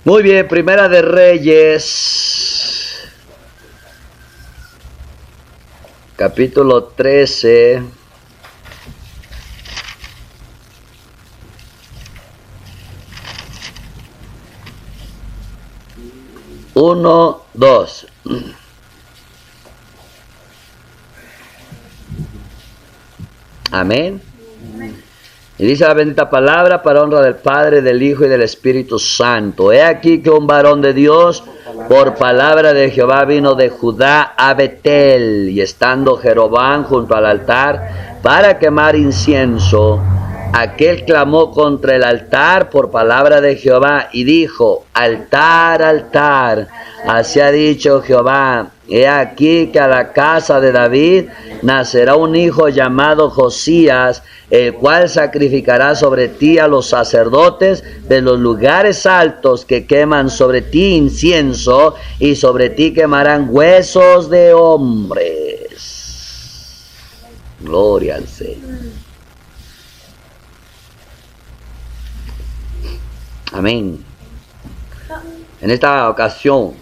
Muy bien, Primera de Reyes, capítulo 13. Uno, dos. Amén. Y dice la bendita palabra para honra del Padre, del Hijo y del Espíritu Santo. He aquí que un varón de Dios, por palabra de Jehová, vino de Judá a Betel, y estando Jeroboam junto al altar para quemar incienso, aquel clamó contra el altar por palabra de Jehová y dijo: altar, altar, así ha dicho Jehová, he aquí que a la casa de David nacerá un hijo llamado Josías, el cual sacrificará sobre ti a los sacerdotes de los lugares altos que queman sobre ti incienso, y sobre ti quemarán huesos de hombres. Gloria al Señor. Amén. En esta ocasión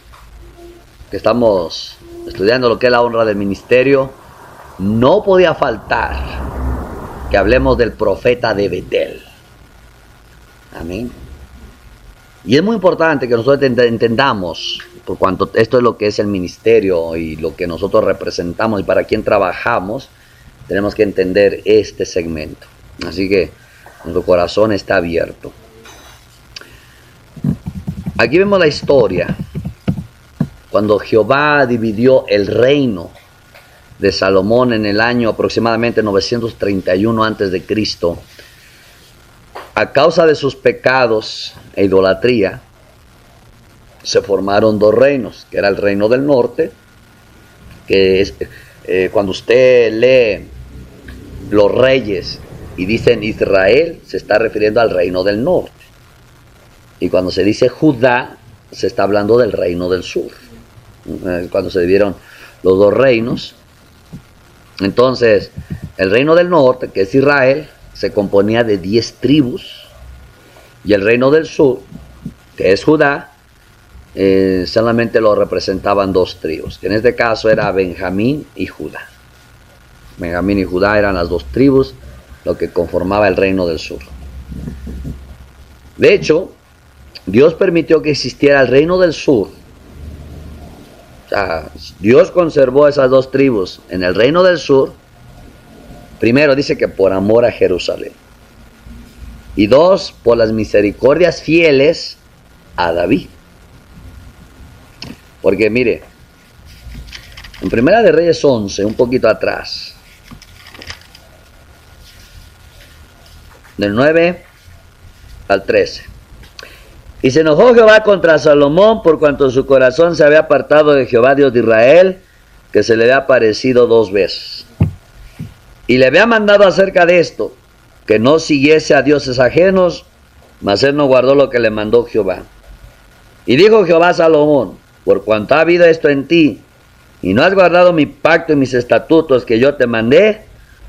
que estamos estudiando lo que es la honra del ministerio, no podía faltar que hablemos del profeta de Betel. Amén. Y es muy importante que nosotros entendamos, por cuanto esto es lo que es el ministerio y lo que nosotros representamos y para quién trabajamos, tenemos que entender este segmento. Así que nuestro corazón está abierto. Aquí vemos la historia cuando Jehová dividió el reino de Salomón en el año aproximadamente 931 a.C. A causa de sus pecados e idolatría, se formaron dos reinos, que era el reino del norte, que es, cuando usted lee los reyes y dicen Israel, se está refiriendo al reino del norte. Y cuando se dice Judá, se está hablando del reino del sur. Cuando se dividieron los dos reinos. Entonces, el reino del norte, que es Israel, se componía de 10 tribus. Y el reino del sur, que es Judá, solamente lo representaban 2 tribus. Que en este caso era Benjamín y Judá. Benjamín y Judá eran las 2 tribus, lo que conformaba el reino del sur. De hecho, Dios permitió que existiera el reino del sur. O sea, Dios conservó esas 2 tribus en el reino del sur. Primero dice que por amor a Jerusalén. Y 2, por las misericordias fieles a David. Porque mire, en Primera de Reyes 11, un poquito atrás, del 9 al 13. Y se enojó Jehová contra Salomón por cuanto su corazón se había apartado de Jehová Dios de Israel, que se le había aparecido 2 veces. Y le había mandado acerca de esto, que no siguiese a dioses ajenos, mas él no guardó lo que le mandó Jehová. Y dijo Jehová a Salomón: por cuanto ha habido esto en ti, y no has guardado mi pacto y mis estatutos que yo te mandé,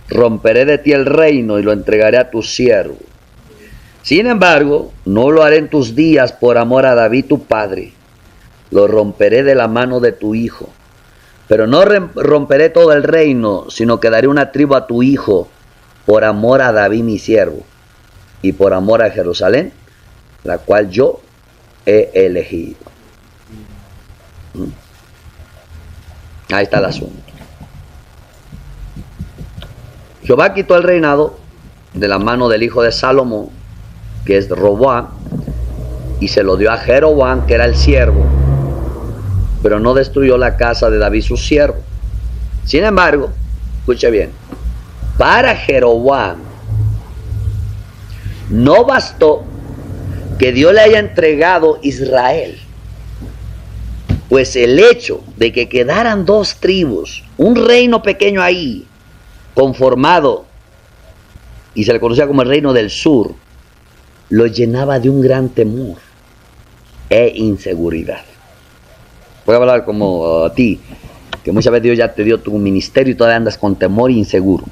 romperé de ti el reino y lo entregaré a tu siervo. Sin embargo, no lo haré en tus días por amor a David tu padre. Lo romperé de la mano de tu hijo. Pero no romperé todo el reino, sino que daré una tribu a tu hijo, por amor a David mi siervo, y por amor a Jerusalén, la cual yo he elegido. Ahí está el asunto. Jehová quitó el reinado de la mano del hijo de Salomón, que es Roboam, y se lo dio a Jeroboam, que era el siervo, pero no destruyó la casa de David su siervo. Sin embargo, escuche bien, para Jeroboam no bastó que Dios le haya entregado Israel, pues el hecho de que quedaran 2 tribus, un reino pequeño ahí, conformado, y se le conocía como el reino del sur, lo llenaba de un gran temor e inseguridad. Voy a hablar como a ti, que muchas veces Dios ya te dio tu ministerio y todavía andas con temor e inseguro.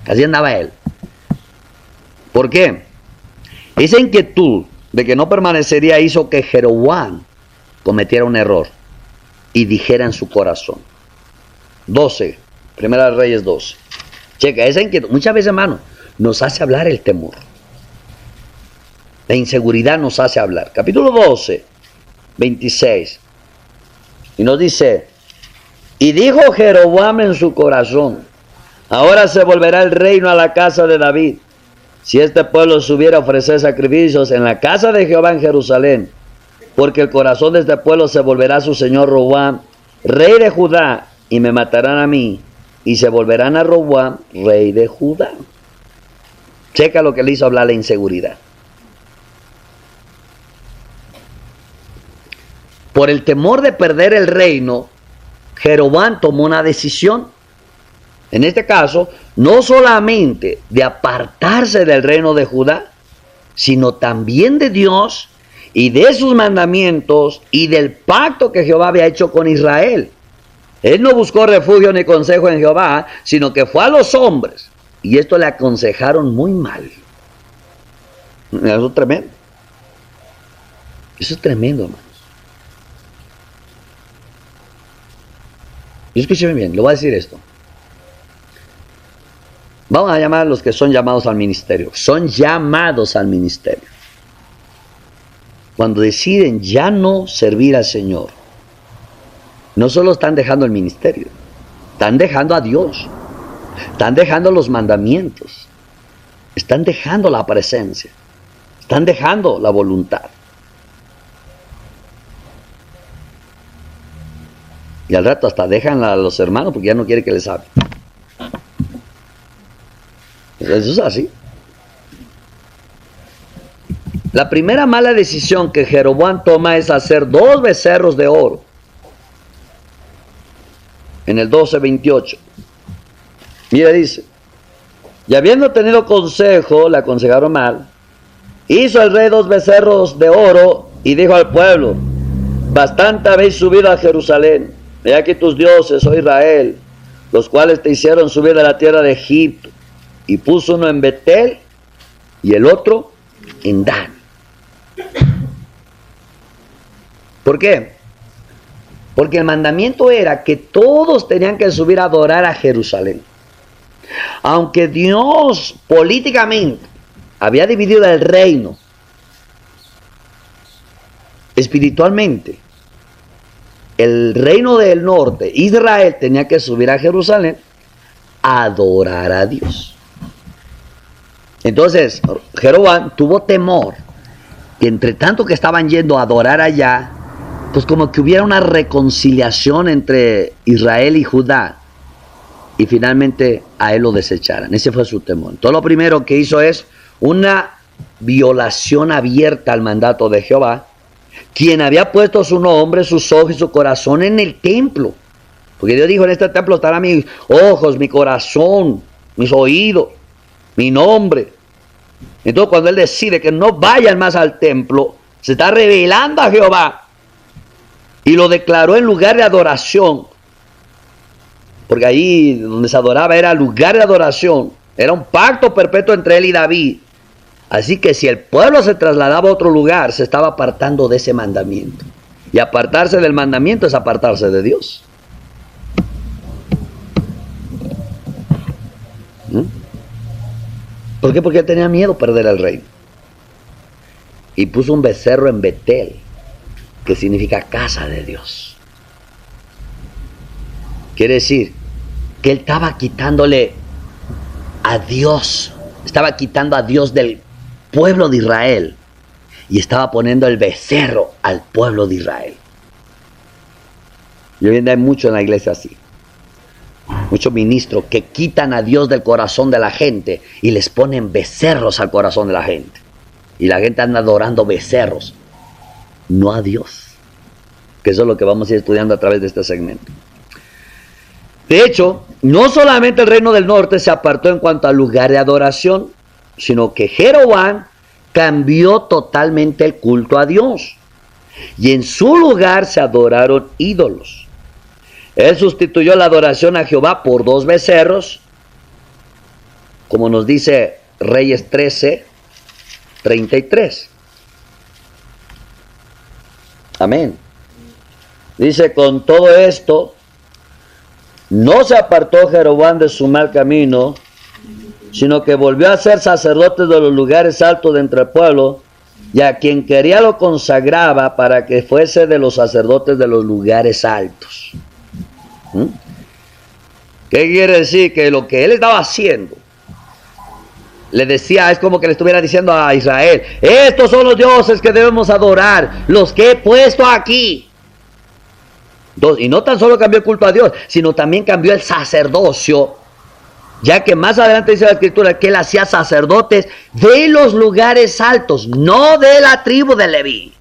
Así andaba él. ¿Por qué? Esa inquietud de que no permanecería hizo que Jeroboam cometiera un error y dijera en su corazón. 12, Primera de Reyes 12. Checa, esa inquietud, muchas veces, hermano, nos hace hablar el temor. La inseguridad nos hace hablar. Capítulo 12, 26. Y nos dice, y dijo Jeroboam en su corazón, ahora se volverá el reino a la casa de David, si este pueblo subiera a ofrecer sacrificios en la casa de Jehová en Jerusalén, porque el corazón de este pueblo se volverá a su señor Roboam, rey de Judá, y me matarán a mí, y se volverán a Roboam, rey de Judá. Checa lo que le hizo hablar la inseguridad. Por el temor de perder el reino, Jeroboam tomó una decisión. En este caso, no solamente de apartarse del reino de Judá, sino también de Dios y de sus mandamientos y del pacto que Jehová había hecho con Israel. Él no buscó refugio ni consejo en Jehová, sino que fue a los hombres. Y esto le aconsejaron muy mal. Eso es tremendo. Eso es tremendo, hermanos. Y escúcheme bien, le voy a decir esto. Vamos a llamar a los que son llamados al ministerio. Son llamados al ministerio. Cuando deciden ya no servir al Señor, no solo están dejando el ministerio, están dejando a Dios, están dejando los mandamientos, están dejando la presencia, están dejando la voluntad. Y al rato hasta dejan a los hermanos porque ya no quiere que les hable. Eso es así. La primera mala decisión que Jeroboam toma es hacer 2 becerros de oro. En el 12:28. Mira, dice, y habiendo tenido consejo, le aconsejaron mal, hizo el rey 2 becerros de oro y dijo al pueblo, bastante habéis subido a Jerusalén, he aquí tus dioses, oh Israel, los cuales te hicieron subir de la tierra de Egipto. Y puso uno en Betel y el otro en Dan. ¿Por qué? Porque el mandamiento era que todos tenían que subir a adorar a Jerusalén. Aunque Dios políticamente había dividido el reino, espiritualmente, el reino del norte, Israel, tenía que subir a Jerusalén a adorar a Dios. Entonces, Jeroboam tuvo temor que entre tanto que estaban yendo a adorar allá, pues como que hubiera una reconciliación entre Israel y Judá, y finalmente a él lo desecharan. Ese fue su temor. Entonces lo primero que hizo es una violación abierta al mandato de Jehová, quien había puesto su nombre, sus ojos y su corazón en el templo. Porque Dios dijo, en este templo estarán mis ojos, mi corazón, mis oídos, mi nombre. Entonces cuando él decide que no vayan más al templo, se está revelando a Jehová y lo declaró en lugar de adoración, porque ahí donde se adoraba era lugar de adoración, era un pacto perpetuo entre él y David. Así que si el pueblo se trasladaba a otro lugar, se estaba apartando de ese mandamiento, y apartarse del mandamiento es apartarse de Dios. ¿Por qué? Porque él tenía miedo perder el reino. Y puso un becerro en Betel, que significa casa de Dios. Quiere decir que él estaba quitándole a Dios, estaba quitando a Dios del pueblo de Israel y estaba poniendo el becerro al pueblo de Israel. Y hoy en día hay mucho en la iglesia así. Muchos ministros que quitan a Dios del corazón de la gente y les ponen becerros al corazón de la gente. Y la gente anda adorando becerros, no a Dios. Que eso es lo que vamos a ir estudiando a través de este segmento. De hecho, no solamente el reino del norte se apartó en cuanto al lugar de adoración, sino que Jeroboam cambió totalmente el culto a Dios. Y en su lugar se adoraron ídolos. Él sustituyó la adoración a Jehová por 2 becerros, como nos dice Reyes 13, 33. Amén. Dice, con todo esto, no se apartó Jeroboam de su mal camino, sino que volvió a ser sacerdote de los lugares altos de entre el pueblo, y a quien quería lo consagraba para que fuese de los sacerdotes de los lugares altos. ¿Mm? ¿Qué quiere decir? Que lo que él estaba haciendo, le decía, es como que le estuviera diciendo a Israel, estos son los dioses que debemos adorar, los que he puesto aquí. Y no tan solo cambió el culto a Dios, sino también cambió el sacerdocio, ya que más adelante dice la escritura que él hacía sacerdotes de los lugares altos, no de la tribu de Leví.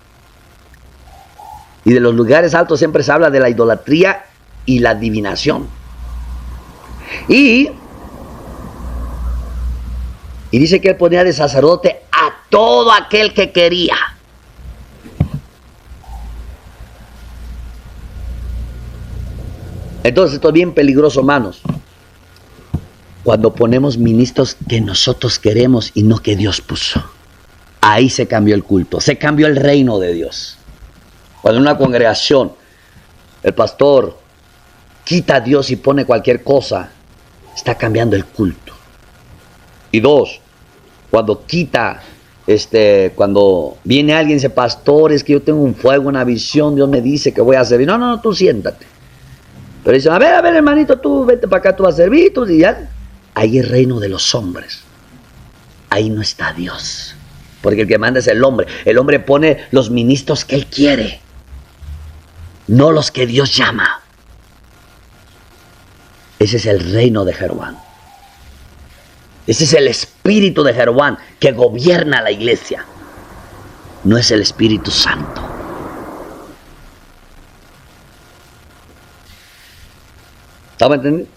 Y de los lugares altos siempre se habla de la idolatría y la adivinación. Y dice que él ponía de sacerdote a todo aquel que quería. Entonces esto es bien peligroso, hermanos, cuando ponemos ministros que nosotros queremos y no que Dios puso. Ahí se cambió el culto, se cambió el reino de Dios. Cuando en una congregación el pastor quita a Dios y pone cualquier cosa, está cambiando el culto. Y dos, cuando cuando viene alguien y dice, pastor, es que yo tengo un fuego, una visión, Dios me dice que voy a servir. No, tú siéntate. Pero dicen, a ver, hermanito, tú vete para acá, tú vas a servir, tú, y ya. Ahí es el reino de los hombres. Ahí no está Dios. Porque el que manda es el hombre. El hombre pone los ministros que él quiere, no los que Dios llama. Ese es el reino de Jeroboam. Ese es el espíritu de Jeroboam que gobierna la iglesia. No es el Espíritu Santo. ¿Estamos entendiendo?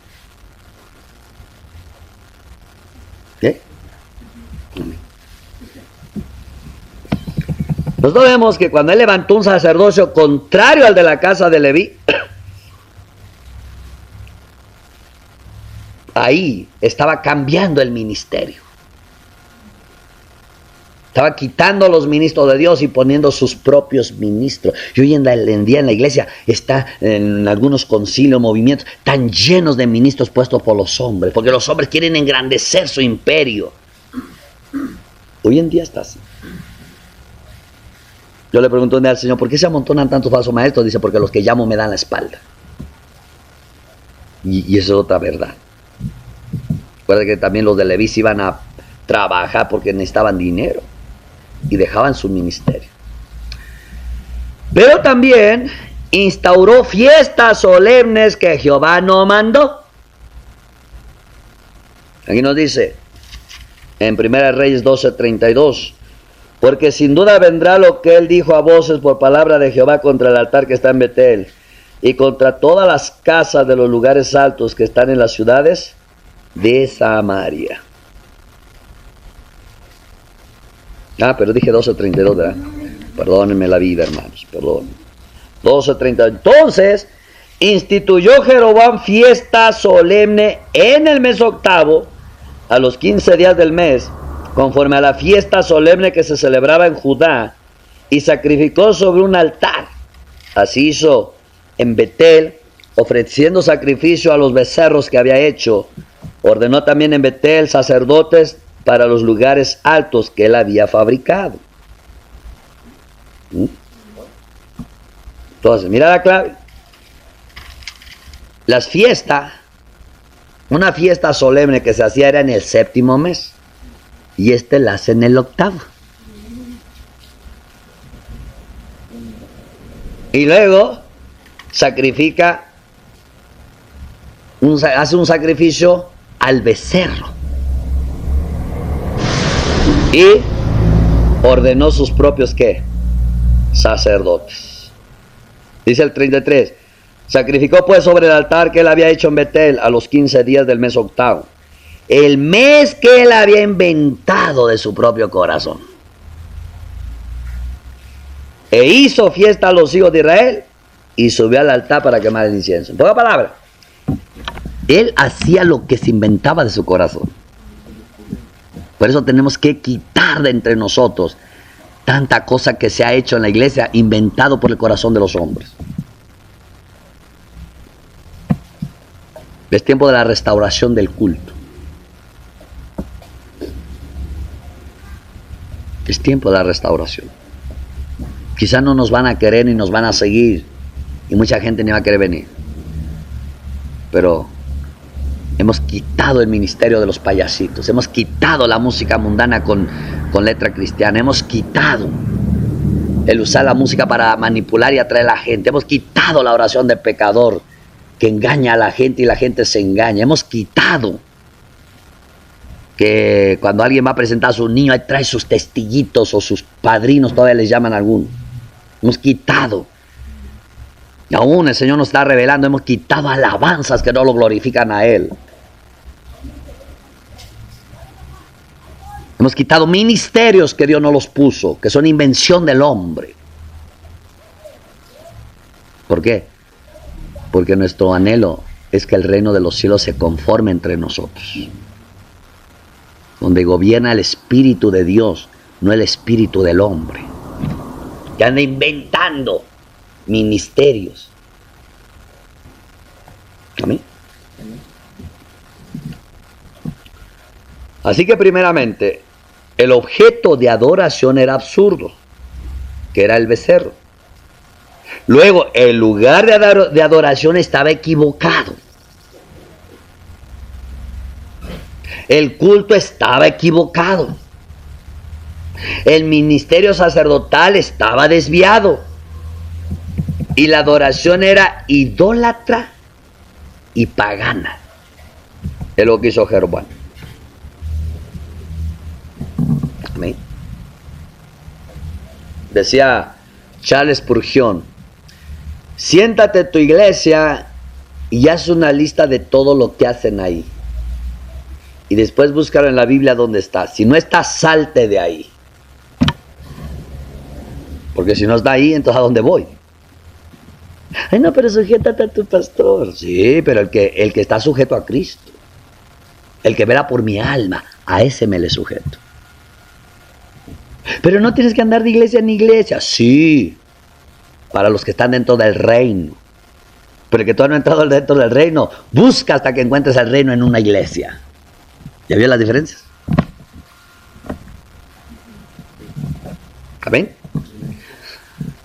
¿Qué? Nosotros vemos que cuando él levantó un sacerdocio contrario al de la casa de Leví, ahí estaba cambiando el ministerio. Estaba quitando los ministros de Dios y poniendo sus propios ministros. Y hoy en día en la iglesia está en algunos concilios, movimientos, tan llenos de ministros puestos por los hombres, porque los hombres quieren engrandecer su imperio. Hoy en día está así. Yo le pregunto un día al Señor, ¿por qué se amontonan tantos falsos maestros? Dice, porque los que llamo me dan la espalda. Y eso es otra verdad. Recuerda que también los de Leví iban a trabajar porque necesitaban dinero y dejaban su ministerio. Pero también instauró fiestas solemnes que Jehová no mandó. Aquí nos dice en 1 Reyes 12:32, porque sin duda vendrá lo que él dijo a voces por palabra de Jehová contra el altar que está en Betel y contra todas las casas de los lugares altos que están en las ciudades de Samaria. Pero dije 12:32, ¿verdad? Perdónenme la vida, hermanos, perdón. 12:32. Entonces, instituyó Jeroboam fiesta solemne en el mes octavo, a los 15 días del mes, conforme a la fiesta solemne que se celebraba en Judá, y sacrificó sobre un altar. Así hizo en Betel, ofreciendo sacrificio a los becerros que había hecho. Ordenó también en Betel sacerdotes para los lugares altos que él había fabricado. Entonces, mira la clave. Las fiestas, una fiesta solemne que se hacía era en el séptimo mes, y la hace en el octavo. Y luego sacrifica, hace un sacrificio al becerro. Y ordenó sus propios, ¿qué? Sacerdotes. Dice el 33. Sacrificó pues sobre el altar que él había hecho en Betel a los 15 días del mes octavo, el mes que él había inventado de su propio corazón. E hizo fiesta a los hijos de Israel y subió al altar para quemar el incienso. En pocas palabras, él hacía lo que se inventaba de su corazón. Por eso tenemos que quitar de entre nosotros Tanta cosa que se ha hecho en la iglesia, inventado por el corazón de los hombres. Es tiempo de la restauración del culto. Es tiempo de la restauración. Quizás no nos van a querer ni nos van a seguir, y mucha gente ni va a querer venir. Pero hemos quitado el ministerio de los payasitos, hemos quitado la música mundana con letra cristiana, hemos quitado el usar la música para manipular y atraer a la gente, hemos quitado la oración de pecador que engaña a la gente y la gente se engaña, hemos quitado que cuando alguien va a presentar a su niño, ahí trae sus testillitos o sus padrinos, todavía les llaman a algunos. Hemos quitado, y aún el Señor nos está revelando, hemos quitado alabanzas que no lo glorifican a Él. Hemos quitado ministerios que Dios no los puso, que son invención del hombre. ¿Por qué? Porque nuestro anhelo es que el reino de los cielos se conforme entre nosotros, donde gobierna el Espíritu de Dios, no el espíritu del hombre, que anda inventando ministerios. ¿Amén? Así que primeramente, el objeto de adoración era absurdo, que era el becerro. Luego, el lugar de adoración estaba equivocado. El culto estaba equivocado. El ministerio sacerdotal estaba desviado. Y la adoración era idólatra y pagana. Es lo que hizo Jeroboam. Amén. Decía Charles Spurgeon: siéntate en tu iglesia y haz una lista de todo lo que hacen ahí. Y después búscalo en la Biblia donde está. Si no está, salte de ahí. Porque si no está ahí, entonces ¿a dónde voy? Ay, no, pero sujétate a tu pastor. Sí, pero el que está sujeto a Cristo, el que vela por mi alma, a ese me le sujeto. Pero no tienes que andar de iglesia en iglesia. Sí, para los que están dentro del reino. Pero el que todavía no ha entrado dentro del reino, busca hasta que encuentres el reino en una iglesia. ¿Ya vio las diferencias? ¿Amén?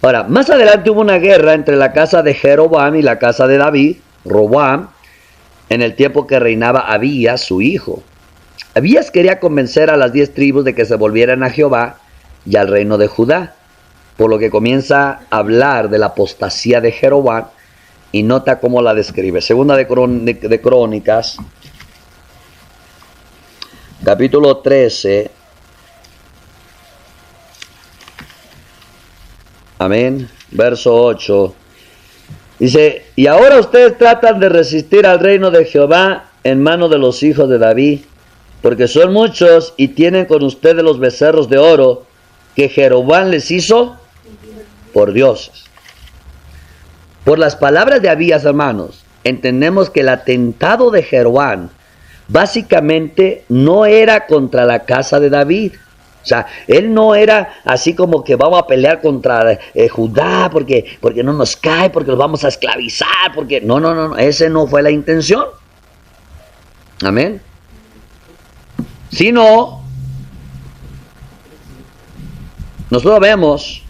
Ahora, más adelante hubo una guerra entre la casa de Jeroboam y la casa de David, Roboam, en el tiempo que reinaba Abías, su hijo. Abías quería convencer a las 10 tribus de que se volvieran a Jehová y al reino de Judá, por lo que comienza a hablar de la apostasía de Jeroboam y nota cómo la describe. Segunda de Crónicas, capítulo 13. Amén. Verso 8. Dice: y ahora ustedes tratan de resistir al reino de Jehová en mano de los hijos de David, porque son muchos y tienen con ustedes los becerros de oro que Jeroboam les hizo por dioses. Por las palabras de Abías, hermanos, entendemos que el atentado de Jeroboam básicamente no era contra la casa de David. O sea, él no era así como que vamos a pelear contra Judá porque no nos cae, porque los vamos a esclavizar, porque no, ese no fue la intención. Amén. Sino, nosotros vemos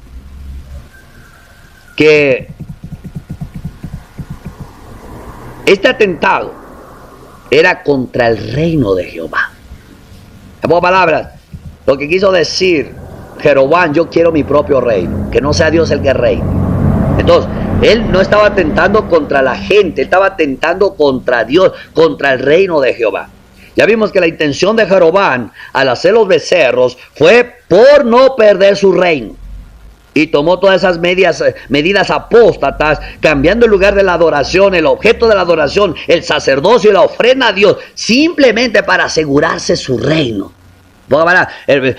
que este atentado era contra el reino de Jehová. En pocas palabras, lo que quiso decir Jeroboam: yo quiero mi propio reino, que no sea Dios el que reine. Entonces, él no estaba atentando contra la gente, él estaba atentando contra Dios, contra el reino de Jehová. Ya vimos que la intención de Jeroboam al hacer los becerros fue por no perder su reino. Y tomó todas esas medidas apóstatas, cambiando el lugar de la adoración, el objeto de la adoración, el sacerdocio y la ofrenda a Dios, simplemente para asegurarse su reino.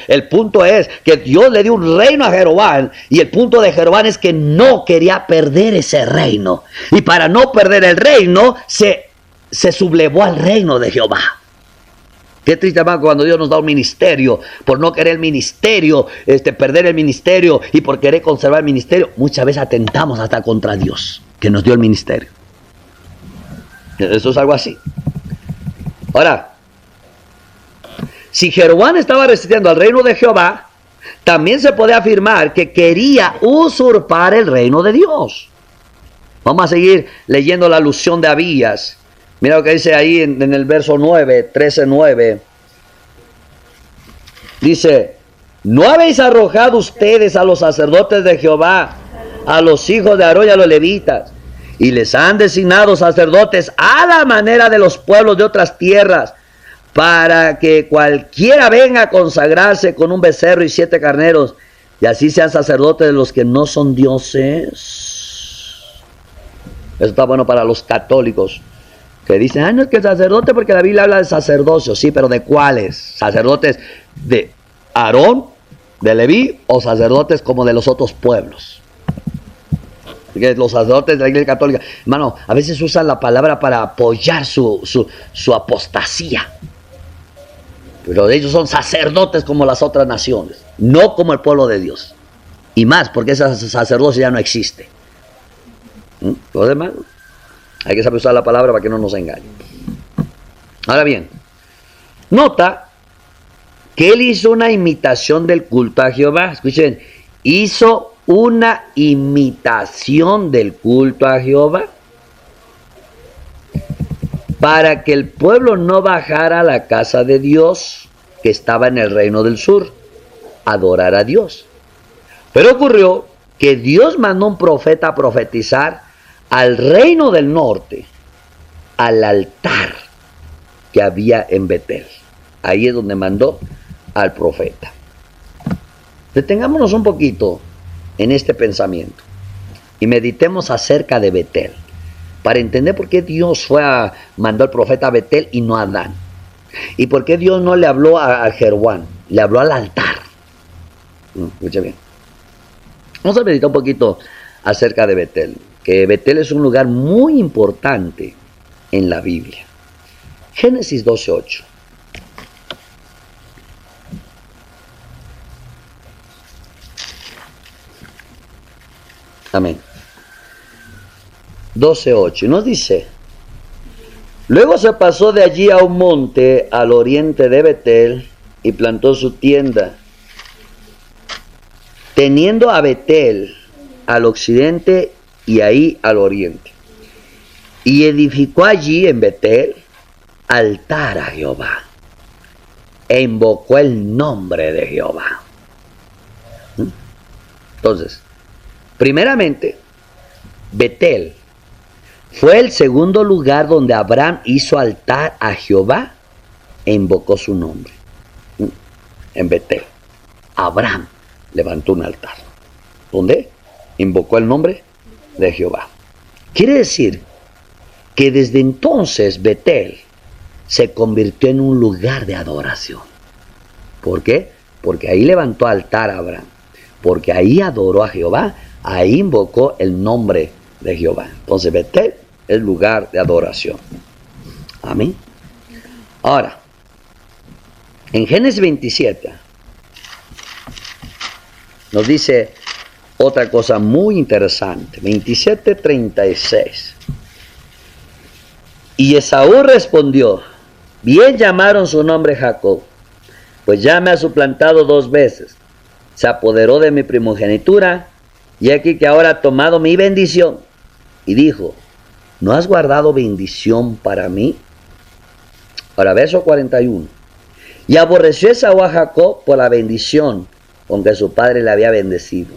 El punto es que Dios le dio un reino a Jeroboam, y el punto de Jeroboam es que no quería perder ese reino. Y para no perder el reino, se sublevó al reino de Jehová. Qué triste, hermano, cuando Dios nos da un ministerio, por no querer el ministerio, perder el ministerio y por querer conservar el ministerio, muchas veces atentamos hasta contra Dios, que nos dio el ministerio. Eso es algo así. Ahora, si Jeroboam estaba resistiendo al reino de Jehová, también se puede afirmar que quería usurpar el reino de Dios. Vamos a seguir leyendo la alusión de Abías. Mira lo que dice ahí en el verso 9, 13:9. Dice: ¿no habéis arrojado ustedes a los sacerdotes de Jehová, a los hijos de Aarón y a los levitas, y les han designado sacerdotes a la manera de los pueblos de otras tierras, para que cualquiera venga a consagrarse con un becerro y 7 carneros, y así sean sacerdotes de los que no son dioses? Eso está bueno para los católicos, que dicen, no es que el sacerdote, porque la Biblia habla de sacerdocio. Sí, pero ¿de cuáles? ¿Sacerdotes de Aarón, de Leví, o sacerdotes como de los otros pueblos? Porque los sacerdotes de la Iglesia Católica, hermano, a veces usan la palabra para apoyar su apostasía. Pero ellos son sacerdotes como las otras naciones, no como el pueblo de Dios. Y más, porque ese sacerdocio ya no existe. Los demás, hay que saber usar la palabra para que no nos engañen. Ahora bien, nota que él hizo una imitación del culto a Jehová. Escuchen, hizo una imitación del culto a Jehová para que el pueblo no bajara a la casa de Dios, que estaba en el reino del sur, a adorar a Dios. Pero ocurrió que Dios mandó un profeta a profetizar al reino del norte, al altar que había en Betel. Ahí es donde mandó al profeta. Detengámonos un poquito en este pensamiento y meditemos acerca de Betel, para entender por qué Dios mandó al profeta a Betel y no a Dan, y por qué Dios no le habló a Jeroboam, le habló al altar. Escucha bien. Vamos a meditar un poquito acerca de Betel, que Betel es un lugar muy importante en la Biblia. Génesis 12:8. Amén. 12:8. Nos dice: luego se pasó de allí a un monte al oriente de Betel y plantó su tienda, teniendo a Betel al occidente y ahí al oriente. Y edificó allí en Betel altar a Jehová, e invocó el nombre de Jehová. Entonces, primeramente, Betel fue el segundo lugar donde Abraham hizo altar a Jehová e invocó su nombre. En Betel, Abraham levantó un altar donde invocó el nombre de Jehová. Quiere decir que desde entonces Betel se convirtió en un lugar de adoración. ¿Por qué? Porque ahí levantó altar a Abraham, porque ahí adoró a Jehová, ahí invocó el nombre de Jehová. Entonces Betel es lugar de adoración. Amén. Ahora, en Génesis 27 nos dice otra cosa muy interesante. 27:36. Y Esaú respondió: bien llamaron su nombre Jacob, pues ya me ha suplantado 2 veces. Se apoderó de mi primogenitura, y aquí que ahora ha tomado mi bendición. Y dijo: ¿no has guardado bendición para mí? Ahora, verso 41. Y aborreció Esaú a Jacob por la bendición con que su padre le había bendecido.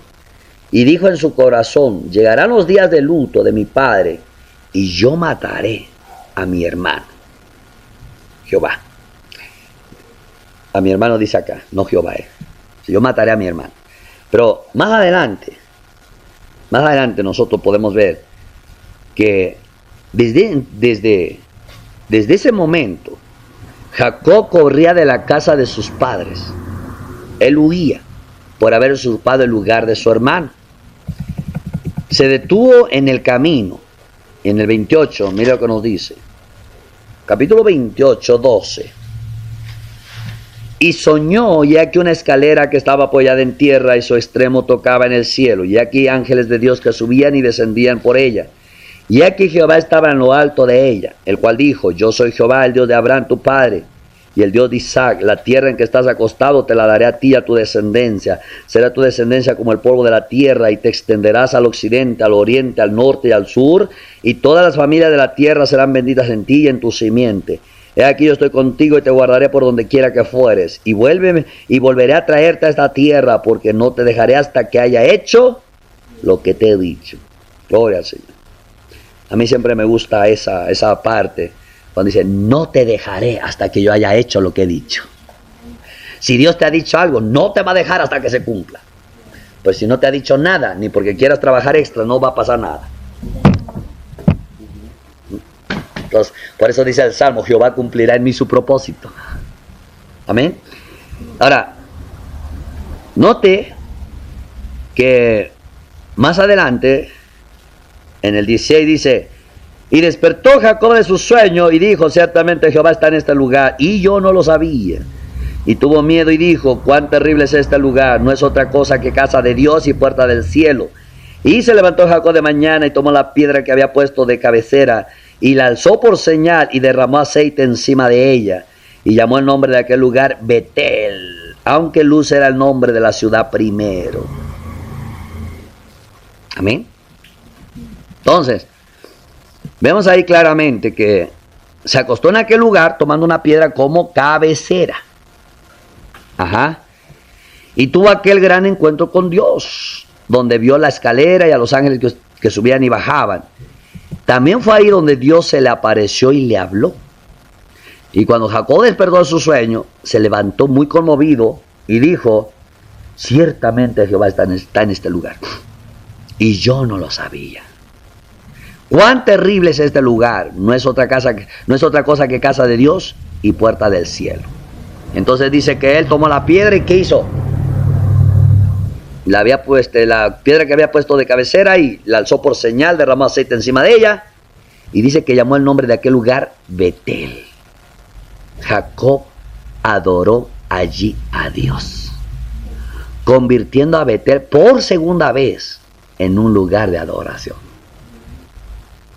Y dijo en su corazón: llegarán los días de luto de mi padre, y yo mataré a mi hermano. Jehová. A mi hermano dice acá, no Jehová. Yo mataré a mi hermano. Pero más adelante nosotros podemos ver que desde ese momento, Jacob corría de la casa de sus padres. Él huía por haber usurpado el lugar de su hermano. Se detuvo en el camino. En el 28, mira lo que nos dice. Capítulo 28, 12. Y soñó, y aquí una escalera que estaba apoyada en tierra y su extremo tocaba en el cielo, y aquí ángeles de Dios que subían y descendían por ella. Y aquí Jehová estaba en lo alto de ella, el cual dijo, yo soy Jehová, el Dios de Abraham tu padre, y el Dios de Isaac. La tierra en que estás acostado te la daré a ti y a tu descendencia. Será tu descendencia como el polvo de la tierra, y te extenderás al occidente, al oriente, al norte y al sur, y todas las familias de la tierra serán benditas en ti y en tu simiente. He aquí yo estoy contigo y te guardaré por donde quiera que fueres, y vuélveme y volveré a traerte a esta tierra, porque no te dejaré hasta que haya hecho lo que te he dicho. Gloria al Señor. A mí siempre me gusta esa parte, cuando dice, no te dejaré hasta que yo haya hecho lo que he dicho. Si Dios te ha dicho algo, no te va a dejar hasta que se cumpla. Pues si no te ha dicho nada, ni porque quieras trabajar extra, no va a pasar nada. Entonces, por eso dice el Salmo, Jehová cumplirá en mí su propósito. Amén. Ahora, note que más adelante, en el 16 dice, y despertó Jacob de su sueño y dijo, ciertamente Jehová está en este lugar, y yo no lo sabía. Y tuvo miedo y dijo, cuán terrible es este lugar, no es otra cosa que casa de Dios y puerta del cielo. Y se levantó Jacob de mañana y tomó la piedra que había puesto de cabecera, y la alzó por señal y derramó aceite encima de ella, y llamó el nombre de aquel lugar Betel, aunque Luz era el nombre de la ciudad primero. Amén. Entonces, vemos ahí claramente que se acostó en aquel lugar tomando una piedra como cabecera. Ajá. Y tuvo aquel gran encuentro con Dios, donde vio la escalera y a los ángeles que subían y bajaban. También fue ahí donde Dios se le apareció y le habló. Y cuando Jacob despertó de su sueño, se levantó muy conmovido y dijo, ciertamente Jehová está en este lugar. Y yo no lo sabía. Cuán terrible es este lugar. No es otra cosa que casa de Dios y puerta del cielo. Entonces dice que él tomó la piedra y ¿qué hizo? La piedra que había puesto de cabecera y la alzó por señal, derramó aceite encima de ella y dice que llamó el nombre de aquel lugar Betel. Jacob adoró allí a Dios, convirtiendo a Betel por segunda vez en un lugar de adoración.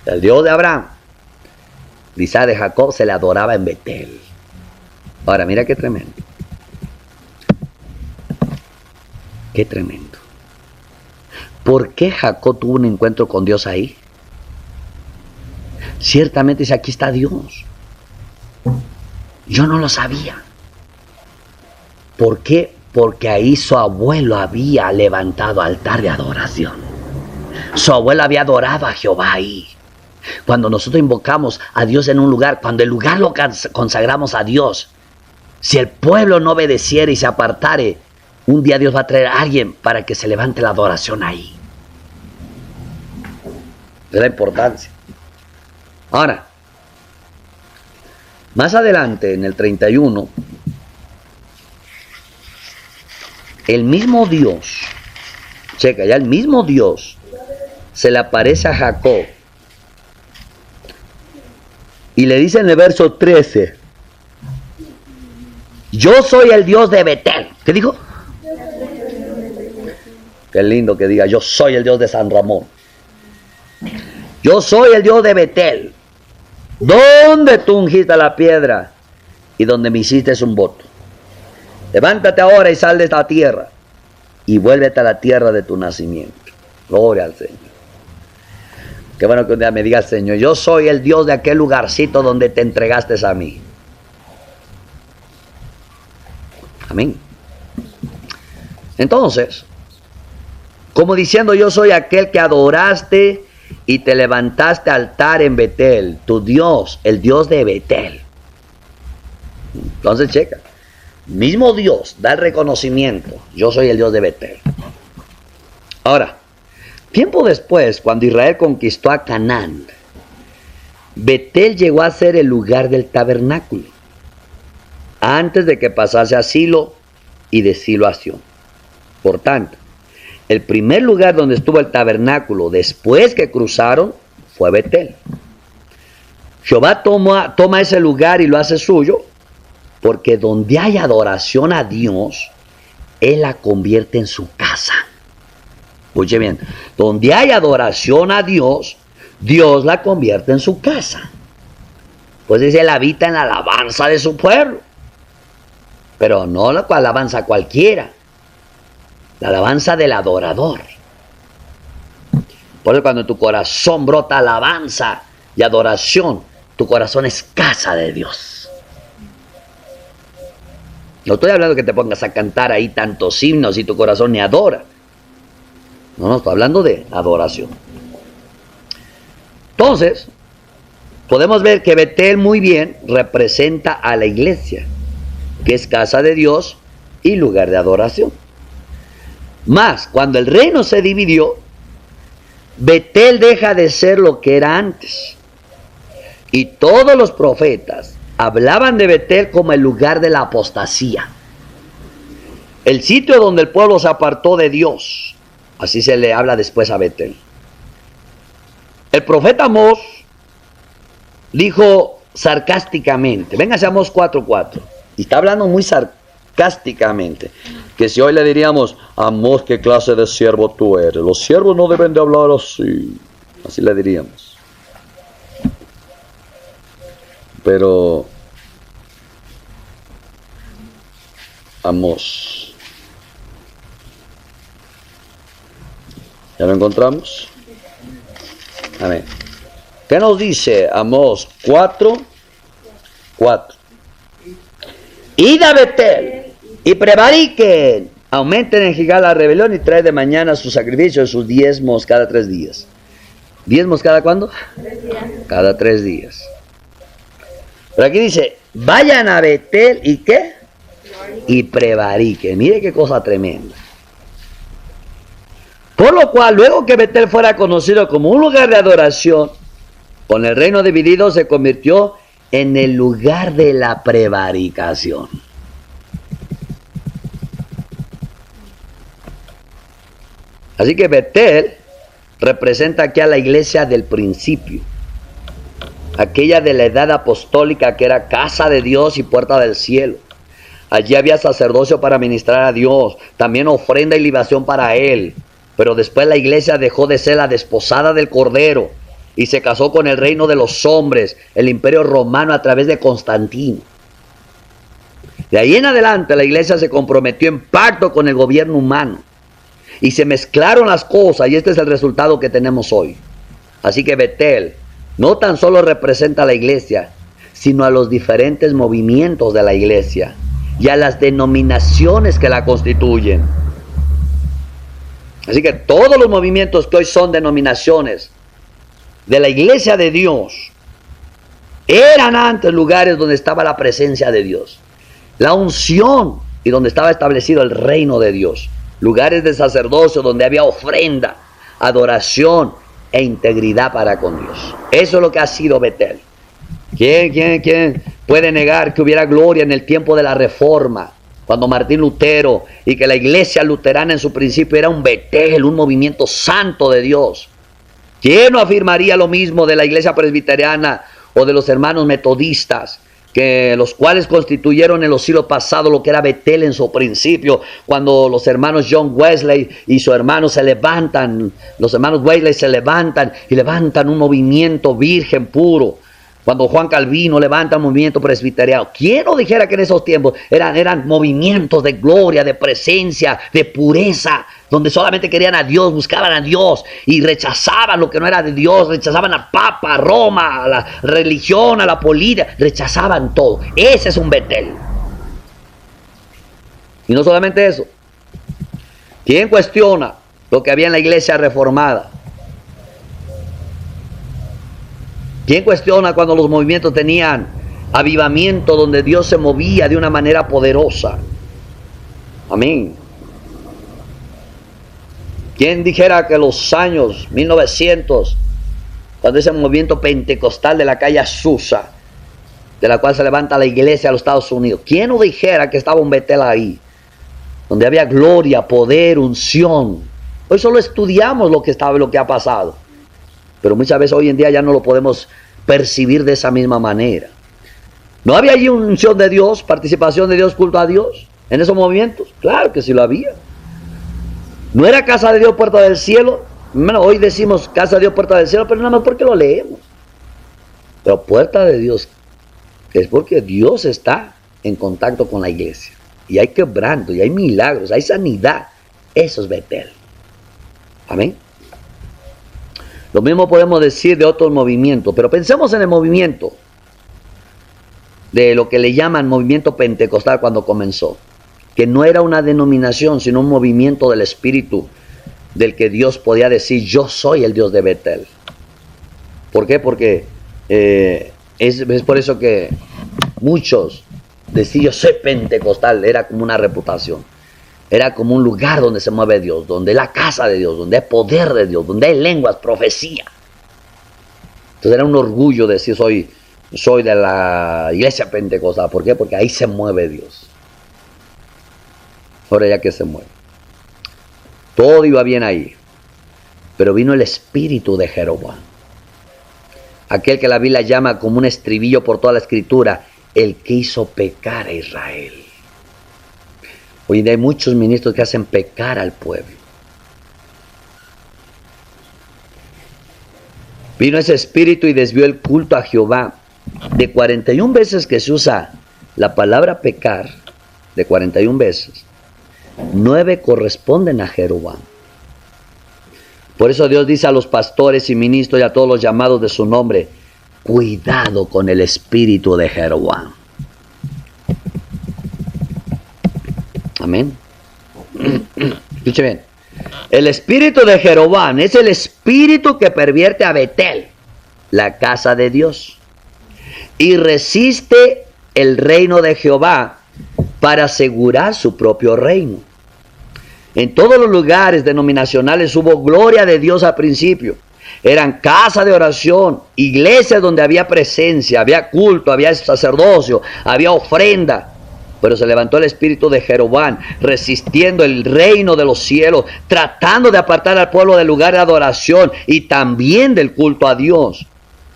El Dios de Abraham, de Isaac, de Jacob, se le adoraba en Betel. Ahora, mira qué tremendo. Qué tremendo. ¿Por qué Jacob tuvo un encuentro con Dios ahí? Ciertamente dice, aquí está Dios. Yo no lo sabía. ¿Por qué? Porque ahí su abuelo había levantado altar de adoración. Su abuelo había adorado a Jehová ahí. Cuando nosotros invocamos a Dios en un lugar, cuando el lugar lo consagramos a Dios, si el pueblo no obedeciera y se apartare, un día Dios va a traer a alguien para que se levante la adoración ahí. Es la importancia. Ahora, más adelante, en el 31, el mismo Dios, checa, ya el mismo Dios se le aparece a Jacob y le dice en el verso 13, yo soy el Dios de Betel. ¿Qué dijo? Qué lindo que diga, yo soy el Dios de San Ramón. Yo soy el Dios de Betel, donde tú ungiste la piedra y donde me hiciste un voto. Levántate ahora y sal de esta tierra y vuélvete a la tierra de tu nacimiento. Gloria al Señor. Qué bueno que un día me diga el Señor, yo soy el Dios de aquel lugarcito donde te entregaste a mí. Amén. Entonces, como diciendo, yo soy aquel que adoraste y te levantaste altar en Betel, tu Dios, el Dios de Betel. Entonces, checa, mismo Dios da el reconocimiento, yo soy el Dios de Betel. Ahora, tiempo después, cuando Israel conquistó a Canaán, Betel llegó a ser el lugar del tabernáculo, antes de que pasase a Silo y de Silo a Sión. Por tanto, el primer lugar donde estuvo el tabernáculo después que cruzaron fue Betel. Jehová toma ese lugar y lo hace suyo, Porque donde hay adoración a Dios, Él la convierte en su casa. Escuche bien, donde hay adoración a Dios, Dios la convierte en su casa. Pues dice, Él habita en la alabanza de su pueblo. Pero no la alabanza cualquiera, la alabanza del adorador. Por eso cuando en tu corazón brota alabanza y adoración, tu corazón es casa de Dios. No estoy hablando que te pongas a cantar ahí tantos himnos y tu corazón ni adora. No, estoy hablando de adoración. Entonces, podemos ver que Betel muy bien representa a la iglesia, que es casa de Dios y lugar de adoración. Más, cuando el reino se dividió, Betel deja de ser lo que era antes. Y todos los profetas hablaban de Betel como el lugar de la apostasía. El sitio donde el pueblo se apartó de Dios. Así se le habla después a Betel. El profeta Amós dijo sarcásticamente, véngase a Amós 4:4. Y está hablando muy sarcásticamente. Que si hoy le diríamos, Amós, ¿qué clase de siervo tú eres? Los siervos no deben de hablar así. Así le diríamos. Pero Amós. ¿Ya lo encontramos? Amén. ¿Qué nos dice Amós 4:4? Id a Betel y prevariquen, aumenten en Gilgal la rebelión y trae de mañana sus sacrificios, sus diezmos cada 3 días. ¿Diezmos cada cuándo? 3 días. Cada 3 días. Pero aquí dice, vayan a Betel y ¿qué? Y prevariquen. Mire qué cosa tremenda. Por lo cual, luego que Betel fuera conocido como un lugar de adoración, con el reino dividido se convirtió en el lugar de la prevaricación. Así que Betel representa aquí a la iglesia del principio, aquella de la edad apostólica que era casa de Dios y puerta del cielo. Allí había sacerdocio para ministrar a Dios, también ofrenda y libación para Él. Pero después la iglesia dejó de ser la desposada del Cordero y se casó con el reino de los hombres, el imperio romano a través de Constantino. De ahí en adelante la iglesia se comprometió en pacto con el gobierno humano y se mezclaron las cosas y este es el resultado que tenemos hoy. Así que Betel no tan solo representa a la iglesia, sino a los diferentes movimientos de la iglesia y a las denominaciones que la constituyen. Así que todos los movimientos que hoy son denominaciones de la iglesia de Dios eran antes lugares donde estaba la presencia de Dios, la unción y donde estaba establecido el reino de Dios, lugares de sacerdocio donde había ofrenda, adoración e integridad para con Dios. Eso es lo que ha sido Betel. ¿Quién puede negar que hubiera gloria en el tiempo de la Reforma? Cuando Martín Lutero y que la iglesia luterana en su principio era un Betel, un movimiento santo de Dios. ¿Quién no afirmaría lo mismo de la iglesia presbiteriana o de los hermanos metodistas, que los cuales constituyeron en los siglos pasados lo que era Betel en su principio, cuando los hermanos John Wesley y sus hermanos se levantan, los hermanos Wesley se levantan y levantan un movimiento virgen puro? Cuando Juan Calvino levanta un movimiento presbiteriano, ¿quién no dijera que en esos tiempos eran movimientos de gloria, de presencia, de pureza, donde solamente querían a Dios, buscaban a Dios y rechazaban lo que no era de Dios, rechazaban al Papa, a Roma, a la religión, a la política, rechazaban todo? Ese es un Betel. Y no solamente eso. ¿Quién cuestiona lo que había en la iglesia reformada? ¿Quién cuestiona cuando los movimientos tenían avivamiento donde Dios se movía de una manera poderosa? Amén. ¿Quién dijera que los años 1900, cuando ese movimiento pentecostal de la calle Azusa, de la cual se levanta la iglesia de los Estados Unidos, quién no dijera que estaba un Betel ahí, donde había gloria, poder, unción? Hoy solo estudiamos lo que ha pasado. Pero muchas veces hoy en día ya no lo podemos percibir de esa misma manera. ¿No había allí unción de Dios, participación de Dios, culto a Dios en esos movimientos? Claro que sí lo había. ¿No era casa de Dios, puerta del cielo? Bueno, hoy decimos casa de Dios, puerta del cielo, pero nada más porque lo leemos. Pero puerta de Dios es porque Dios está en contacto con la iglesia. Y hay quebranto, y hay milagros, hay sanidad. Eso es Betel. Amén. Lo mismo podemos decir de otros movimientos, pero pensemos en el movimiento de lo que le llaman movimiento pentecostal cuando comenzó, que no era una denominación, sino un movimiento del Espíritu, del que Dios podía decir, yo soy el Dios de Betel. ¿Por qué? Porque es por eso que muchos decían, yo soy pentecostal, era como una reputación. Era como un lugar donde se mueve Dios, donde es la casa de Dios, donde hay poder de Dios, donde hay lenguas, profecía. Entonces era un orgullo decir, soy de la iglesia pentecostal. ¿Por qué? Porque ahí se mueve Dios. Ahora ya que se mueve. Todo iba bien ahí. Pero vino el espíritu de Jeroboam. Aquel que la Biblia llama como un estribillo por toda la escritura, el que hizo pecar a Israel. Hoy en día hay muchos ministros que hacen pecar al pueblo. Vino ese espíritu y desvió el culto a Jehová. De 41 veces que se usa la palabra pecar, de 41 veces, 9 corresponden a Jeroboam. Por eso Dios dice a los pastores y ministros y a todos los llamados de su nombre, cuidado con el espíritu de Jeroboam. Amén. Escuche bien. El espíritu de Jeroboam es el espíritu que pervierte a Betel, la casa de Dios, y resiste el reino de Jehová para asegurar su propio reino. En todos los lugares denominacionales hubo gloria de Dios al principio. Eran casa de oración, iglesias donde había presencia, había culto, había sacerdocio, había ofrenda. Pero se levantó el espíritu de Jeroboam, resistiendo el reino de los cielos, tratando de apartar al pueblo del lugar de adoración y también del culto a Dios.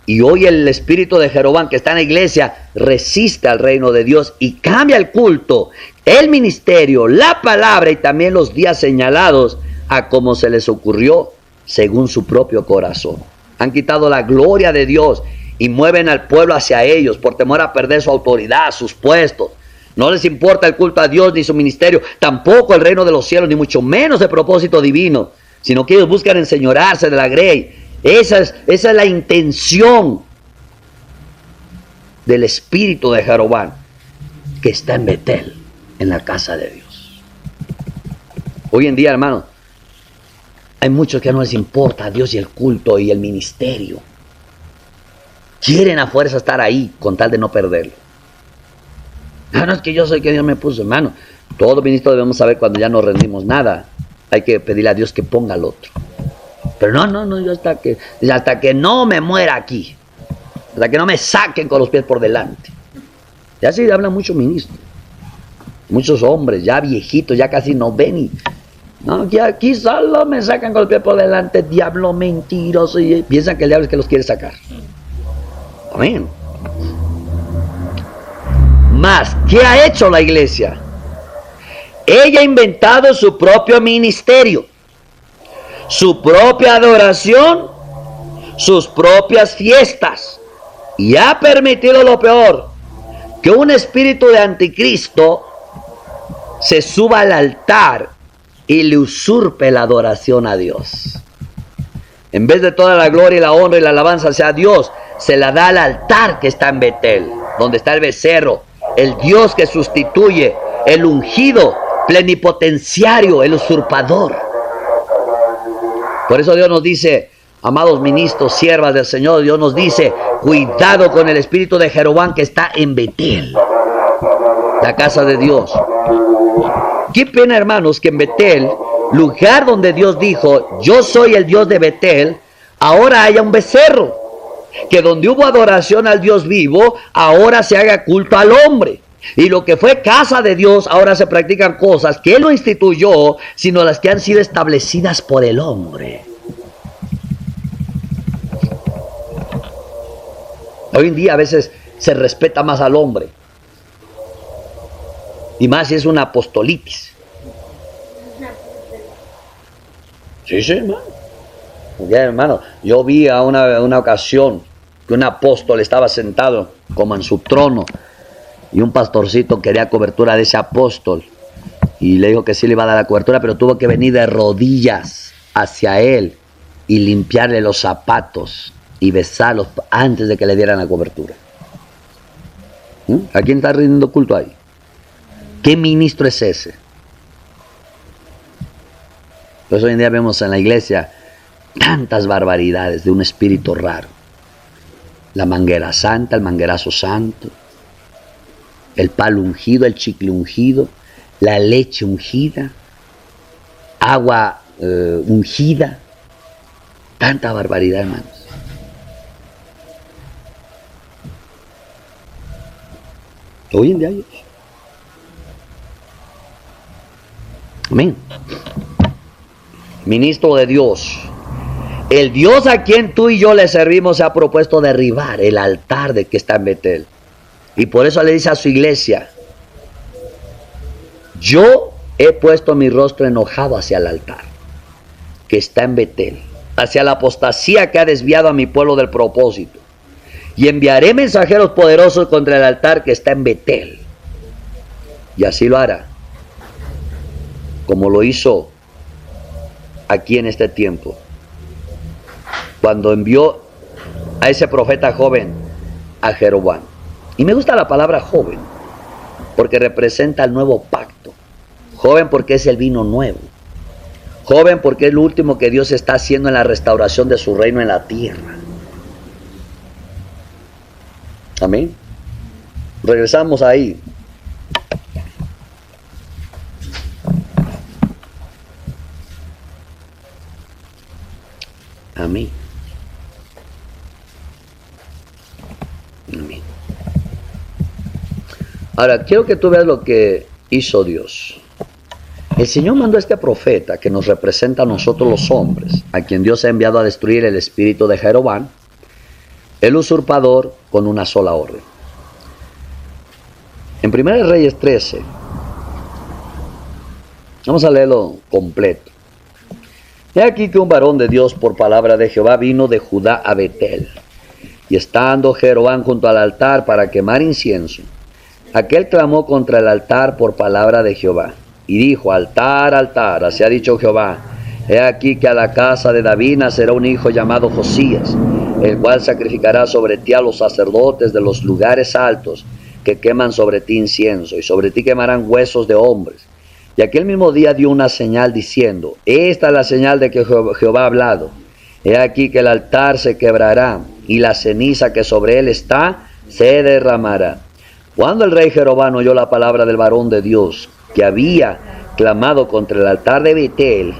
Y hoy el espíritu de Jeroboam que está en la iglesia resiste al reino de Dios y cambia el culto, el ministerio, la palabra y también los días señalados a como se les ocurrió según su propio corazón. Han quitado la gloria de Dios y mueven al pueblo hacia ellos por temor a perder su autoridad, sus puestos. No les importa el culto a Dios ni su ministerio, tampoco el reino de los cielos, ni mucho menos el propósito divino, sino que ellos buscan enseñorearse de la grey. Esa es la intención del espíritu de Jeroboam que está en Betel, en la casa de Dios. Hoy en día, hermano, hay muchos que no les importa a Dios y el culto y el ministerio. Quieren a fuerza estar ahí con tal de no perderlo. No es que yo soy que Dios me puso, hermano. Todo ministro debemos saber cuando ya no rendimos nada. Hay que pedirle a Dios que ponga al otro. Pero no, yo hasta que no me muera aquí. Hasta que no me saquen con los pies por delante. Ya sí hablan muchos ministros. Muchos hombres ya viejitos, ya casi no ven y... No, que aquí solo me sacan con los pies por delante, diablo mentiroso. Y piensan que el diablo es que los quiere sacar. Amén. Más, ¿qué ha hecho la iglesia? Ella ha inventado su propio ministerio, su propia adoración, sus propias fiestas, y ha permitido lo peor, que un espíritu de anticristo se suba al altar y le usurpe la adoración a Dios. En vez de toda la gloria y la honra y la alabanza hacia Dios, se la da al altar que está en Betel, donde está el becerro, el Dios que sustituye, el ungido, plenipotenciario, el usurpador. Por eso Dios nos dice, amados ministros, siervas del Señor, Dios nos dice, cuidado con el espíritu de Jeroboam que está en Betel, la casa de Dios. Qué pena, hermanos, que en Betel, lugar donde Dios dijo, yo soy el Dios de Betel, ahora haya un becerro. Que donde hubo adoración al Dios vivo, ahora se haga culto al hombre. Y lo que fue casa de Dios, ahora se practican cosas que Él no instituyó, sino las que han sido establecidas por el hombre. Hoy en día a veces se respeta más al hombre. Y más si es una apostolitis. Sí, hermano. Ya, hermano, yo vi a una ocasión que un apóstol estaba sentado como en su trono y un pastorcito quería cobertura de ese apóstol y le dijo que sí le iba a dar la cobertura, pero tuvo que venir de rodillas hacia él y limpiarle los zapatos y besarlos antes de que le dieran la cobertura. ¿A quién está rindiendo culto ahí? ¿Qué ministro es ese? Pues hoy en día vemos en la iglesia tantas barbaridades de un espíritu raro. La manguera santa, el manguerazo santo, el palo ungido, el chicle ungido, la leche ungida, agua ungida. Tanta barbaridad, hermanos. Hoy en día hay eso. Amén. Ministro de Dios. El Dios a quien tú y yo le servimos se ha propuesto derribar el altar de que está en Betel. Y por eso le dice a su iglesia: yo he puesto mi rostro enojado hacia el altar que está en Betel, hacia la apostasía que ha desviado a mi pueblo del propósito. Y enviaré mensajeros poderosos contra el altar que está en Betel. Y así lo hará, como lo hizo aquí en este tiempo, cuando envió a ese profeta joven a Jeroboam. Y me gusta la palabra joven, porque representa el nuevo pacto. Joven porque es el vino nuevo. Joven porque es lo último que Dios está haciendo en la restauración de su reino en la tierra. Amén. Regresamos ahí. Amén. Amén. Ahora, quiero que tú veas lo que hizo Dios. El Señor mandó a este profeta que nos representa a nosotros los hombres, a quien Dios ha enviado a destruir el espíritu de Jeroboam, el usurpador, con una sola orden. En 1 Reyes 13, vamos a leerlo completo. He aquí que un varón de Dios por palabra de Jehová vino de Judá a Betel, y estando Jeroboam junto al altar para quemar incienso, aquel clamó contra el altar por palabra de Jehová, y dijo: altar, altar, así ha dicho Jehová, he aquí que a la casa de David nacerá un hijo llamado Josías, el cual sacrificará sobre ti a los sacerdotes de los lugares altos, que queman sobre ti incienso, y sobre ti quemarán huesos de hombres. Y aquel mismo día dio una señal diciendo: esta es la señal de que Jehová ha hablado. He aquí que el altar se quebrará, y la ceniza que sobre él está se derramará. Cuando el rey Jeroboam oyó la palabra del varón de Dios, que había clamado contra el altar de Betel,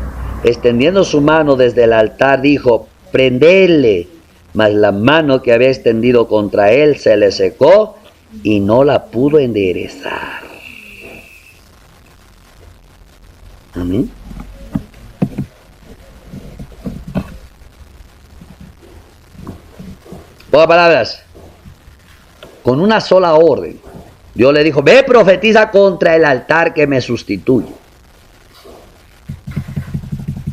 extendiendo su mano desde el altar, dijo: prendedle. Mas la mano que había extendido contra él se le secó, y no la pudo enderezar. Amén. Pocas palabras, con una sola orden, Dios le dijo: ve, profetiza contra el altar que me sustituye.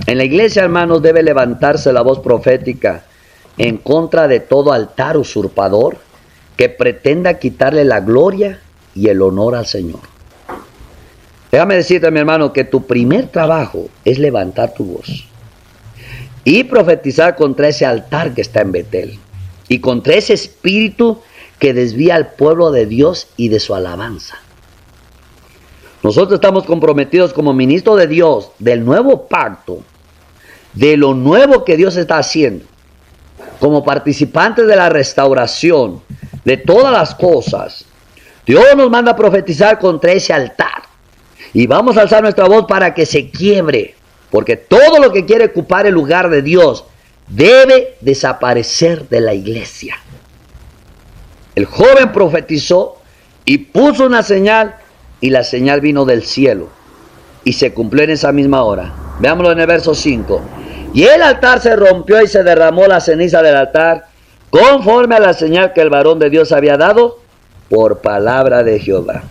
En la iglesia, hermanos, debe levantarse la voz profética en contra de todo altar usurpador que pretenda quitarle la gloria y el honor al Señor. Déjame decirte, mi hermano, que tu primer trabajo es levantar tu voz y profetizar contra ese altar que está en Betel y contra ese espíritu que desvía al pueblo de Dios y de su alabanza. Nosotros estamos comprometidos como ministros de Dios del nuevo pacto, de lo nuevo que Dios está haciendo, como participantes de la restauración de todas las cosas. Dios nos manda a profetizar contra ese altar. Y vamos a alzar nuestra voz para que se quiebre, porque todo lo que quiere ocupar el lugar de Dios debe desaparecer de la iglesia. El joven profetizó y puso una señal, y la señal vino del cielo y se cumplió en esa misma hora. Veámoslo en el verso 5. Y el altar se rompió y se derramó la ceniza del altar, conforme a la señal que el varón de Dios había dado por palabra de Jehová.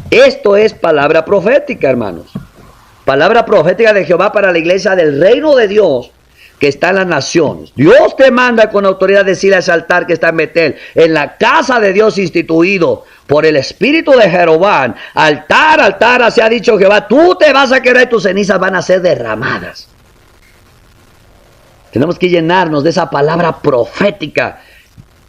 Esto es palabra profética, hermanos. Palabra profética de Jehová para la iglesia del reino de Dios que está en las naciones. Dios te manda con autoridad decir a ese altar que está en Betel, en la casa de Dios instituido por el espíritu de Jeroboam. Altar, altar, así ha dicho Jehová, tú te vas a quebrar y tus cenizas van a ser derramadas. Tenemos que llenarnos de esa palabra profética,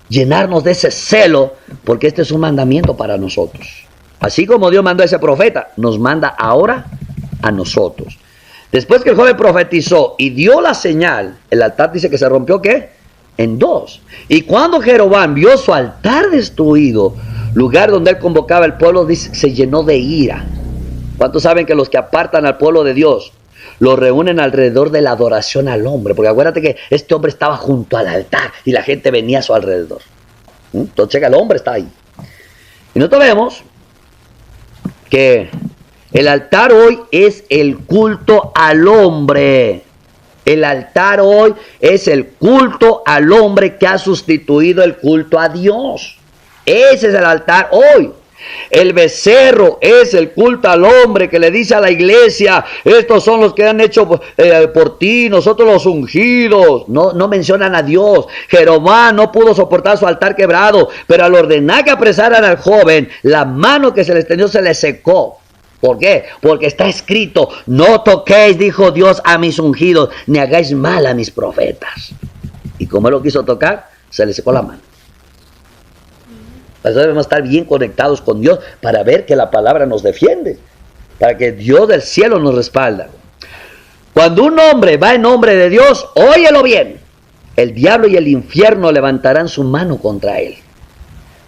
llenarnos de ese celo, porque este es un mandamiento para nosotros. Así como Dios mandó a ese profeta, nos manda ahora a nosotros. Después que el joven profetizó y dio la señal, el altar dice que se rompió, ¿qué? En dos. Y cuando Jeroboam vio su altar destruido, lugar donde él convocaba al pueblo, dice, se llenó de ira. ¿Cuántos saben que los que apartan al pueblo de Dios lo reúnen alrededor de la adoración al hombre? Porque acuérdate que este hombre estaba junto al altar y la gente venía a su alrededor. Entonces el hombre está ahí. Y nosotros vemos que el altar hoy es el culto al hombre. El altar hoy es el culto al hombre que ha sustituido el culto a Dios. Ese es el altar hoy. El becerro es el culto al hombre que le dice a la iglesia, estos son los que han hecho por ti, nosotros los ungidos. No mencionan a Dios. Jeroboam no pudo soportar su altar quebrado, pero al ordenar que apresaran al joven, la mano que se le extendió se le secó. ¿Por qué? Porque está escrito, no toquéis, dijo Dios, a mis ungidos, ni hagáis mal a mis profetas. Y como él lo quiso tocar, se le secó la mano. Por eso debemos estar bien conectados con Dios para ver que la palabra nos defiende, para que Dios del cielo nos respalda. Cuando un hombre va en nombre de Dios, óyelo bien, el diablo y el infierno levantarán su mano contra él,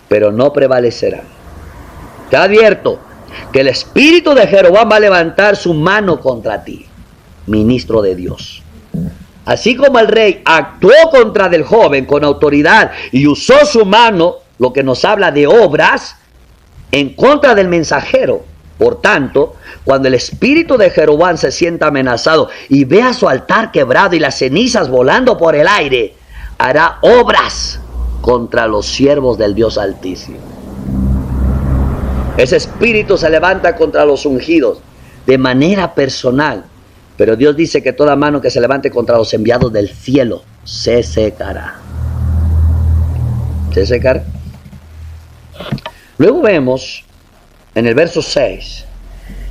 pero no prevalecerán. Te advierto que el espíritu de Jeroboam va a levantar su mano contra ti, ministro de Dios. Así como el rey actuó contra el joven con autoridad y usó su mano, lo que nos habla de obras, en contra del mensajero. Por tanto, cuando el espíritu de Jeroboam se sienta amenazado y vea su altar quebrado y las cenizas volando por el aire, hará obras contra los siervos del Dios Altísimo. Ese espíritu se levanta contra los ungidos de manera personal. Pero Dios dice que toda mano que se levante contra los enviados del cielo se secará. ¿Se secará? Luego vemos en el verso 6.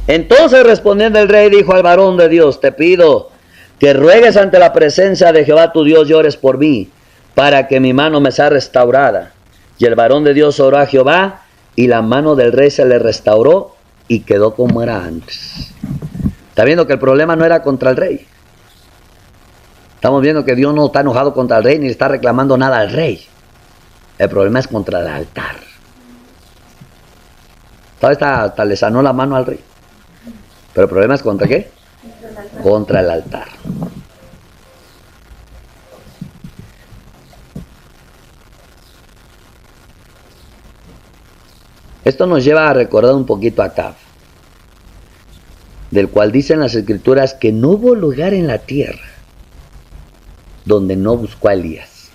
Entonces respondiendo el rey dijo al varón de Dios, te pido que ruegues ante la presencia de Jehová tu Dios y ores por mí, para que mi mano me sea restaurada. Y el varón de Dios oró a Jehová, y la mano del rey se le restauró y quedó como era antes. Está viendo que el problema no era contra el rey. Estamos viendo que Dios no está enojado contra el rey ni le está reclamando nada al rey. El problema es contra el altar. ¿Sabes? Hasta le sanó la mano al rey. Pero el problema es contra ¿qué? Contra el altar. Esto nos lleva a recordar un poquito a Acab, del cual dicen las escrituras que no hubo lugar en la tierra donde no buscó a Elías.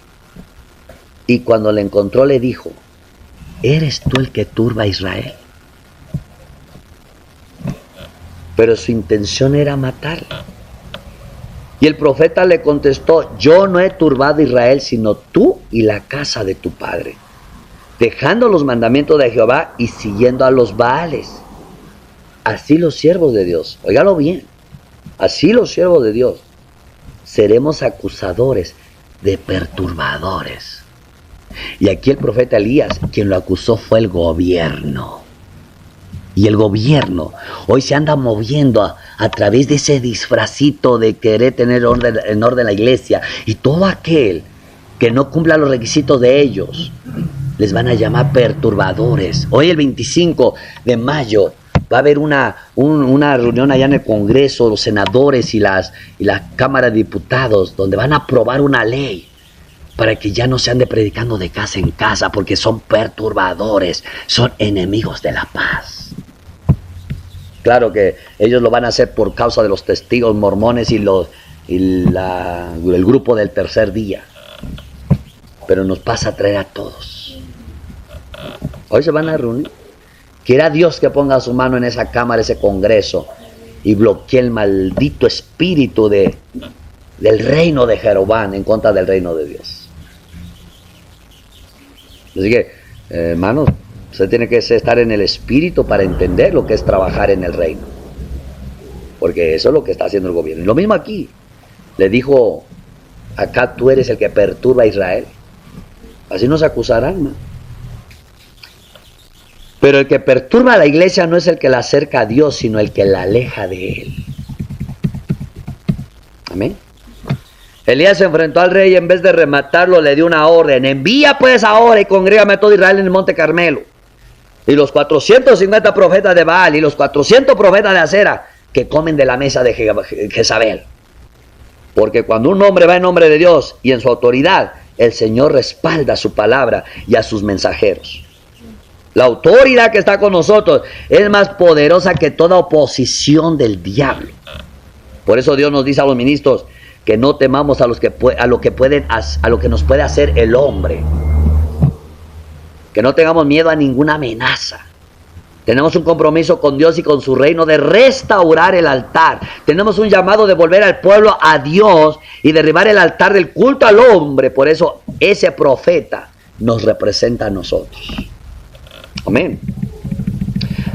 Y cuando le encontró le dijo, ¿eres tú el que turba a Israel? Pero su intención era matarlo. Y el profeta le contestó, yo no he turbado a Israel, sino tú y la casa de tu padre, dejando los mandamientos de Jehová y siguiendo a los Baales. Así los siervos de Dios, óigalo bien, así los siervos de Dios, seremos acusadores de perturbadores. Y aquí el profeta Elías, quien lo acusó fue el gobierno. Y el gobierno hoy se anda moviendo a través de ese disfrazito de querer tener en orden la iglesia. Y todo aquel que no cumpla los requisitos de ellos, les van a llamar perturbadores. Hoy el 25 de mayo va a haber una reunión allá en el Congreso, los senadores y la Cámara de Diputados, donde van a aprobar una ley para que ya no se ande predicando de casa en casa, porque son perturbadores, son enemigos de la paz. Claro que ellos lo van a hacer por causa de los testigos mormones y el grupo del tercer día. pero nos pasa a traer a todos. Hoy se van a reunir. Quiera Dios que ponga su mano en esa cámara, ese congreso, y bloquee el maldito espíritu del reino de Jeroboam en contra del reino de Dios. Así que, hermanos, usted tiene que estar en el espíritu para entender lo que es trabajar en el reino. Porque eso es lo que está haciendo el gobierno. Y lo mismo aquí. Le dijo, acá tú eres el que perturba a Israel. Así nos acusarán, ¿no? Pero el que perturba a la iglesia no es el que la acerca a Dios, sino el que la aleja de Él. Amén. Elías se enfrentó al rey y en vez de rematarlo le dio una orden. Envía pues ahora y congrégame a todo Israel en el monte Carmelo. Y los 450 profetas de Baal y los 400 profetas de Acera que comen de la mesa de Jezabel. Porque cuando un hombre va en nombre de Dios y en su autoridad, el Señor respalda su palabra y a sus mensajeros. La autoridad que está con nosotros es más poderosa que toda oposición del diablo. Por eso Dios nos dice a los ministros que no temamos a lo que nos puede hacer el hombre. Que no tengamos miedo a ninguna amenaza. Tenemos un compromiso con Dios y con su reino de restaurar el altar. Tenemos un llamado de volver al pueblo a Dios y derribar el altar del culto al hombre. Por eso ese profeta nos representa a nosotros. Amén.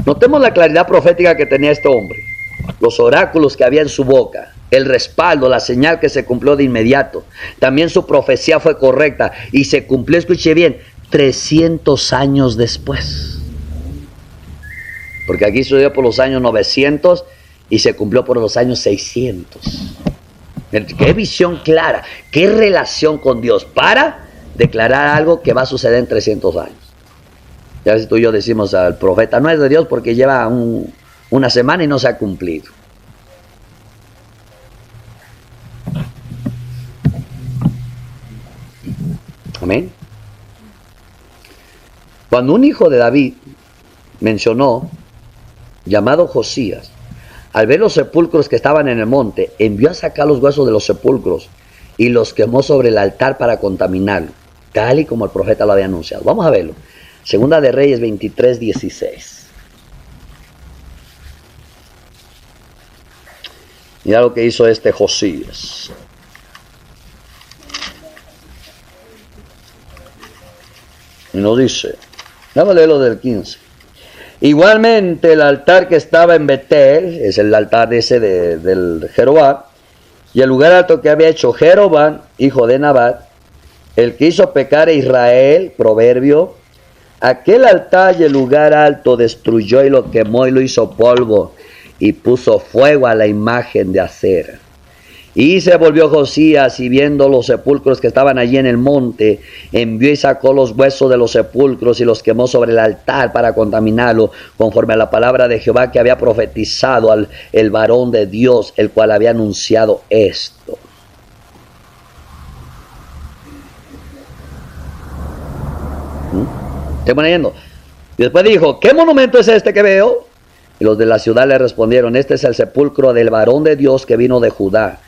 Notemos la claridad profética que tenía este hombre. Los oráculos que había en su boca. El respaldo, la señal que se cumplió de inmediato. También su profecía fue correcta y se cumplió, escuche bien, 300 años después. Porque aquí sucedió por los años 900 y se cumplió por los años 600. Qué visión clara, qué relación con Dios para declarar algo que va a suceder en 300 años. Ya si tú y yo decimos al profeta, no es de Dios porque lleva una semana y no se ha cumplido. Amén. Cuando un hijo de David mencionó, llamado Josías, al ver los sepulcros que estaban en el monte, envió a sacar los huesos de los sepulcros y los quemó sobre el altar para contaminarlo, tal y como el profeta lo había anunciado. Vamos a verlo. Segunda de Reyes 23:16. Mira lo que hizo este Josías. Y nos dice, vamos a leerlo del 15. Igualmente el altar que estaba en Betel, es el altar ese del Jeroboam, y el lugar alto que había hecho Jeroboam, hijo de Nabat, el que hizo pecar a Israel, proverbio, aquel altar y el lugar alto destruyó y lo quemó y lo hizo polvo, y puso fuego a la imagen de Acera. Y se volvió Josías y viendo los sepulcros que estaban allí en el monte, envió y sacó los huesos de los sepulcros y los quemó sobre el altar para contaminarlo, conforme a la palabra de Jehová que había profetizado el varón de Dios, el cual había anunciado esto. ¿Estoy poniendo? Y después dijo, ¿qué monumento es este que veo? Y los de la ciudad le respondieron, este es el sepulcro del varón de Dios que vino de Judá.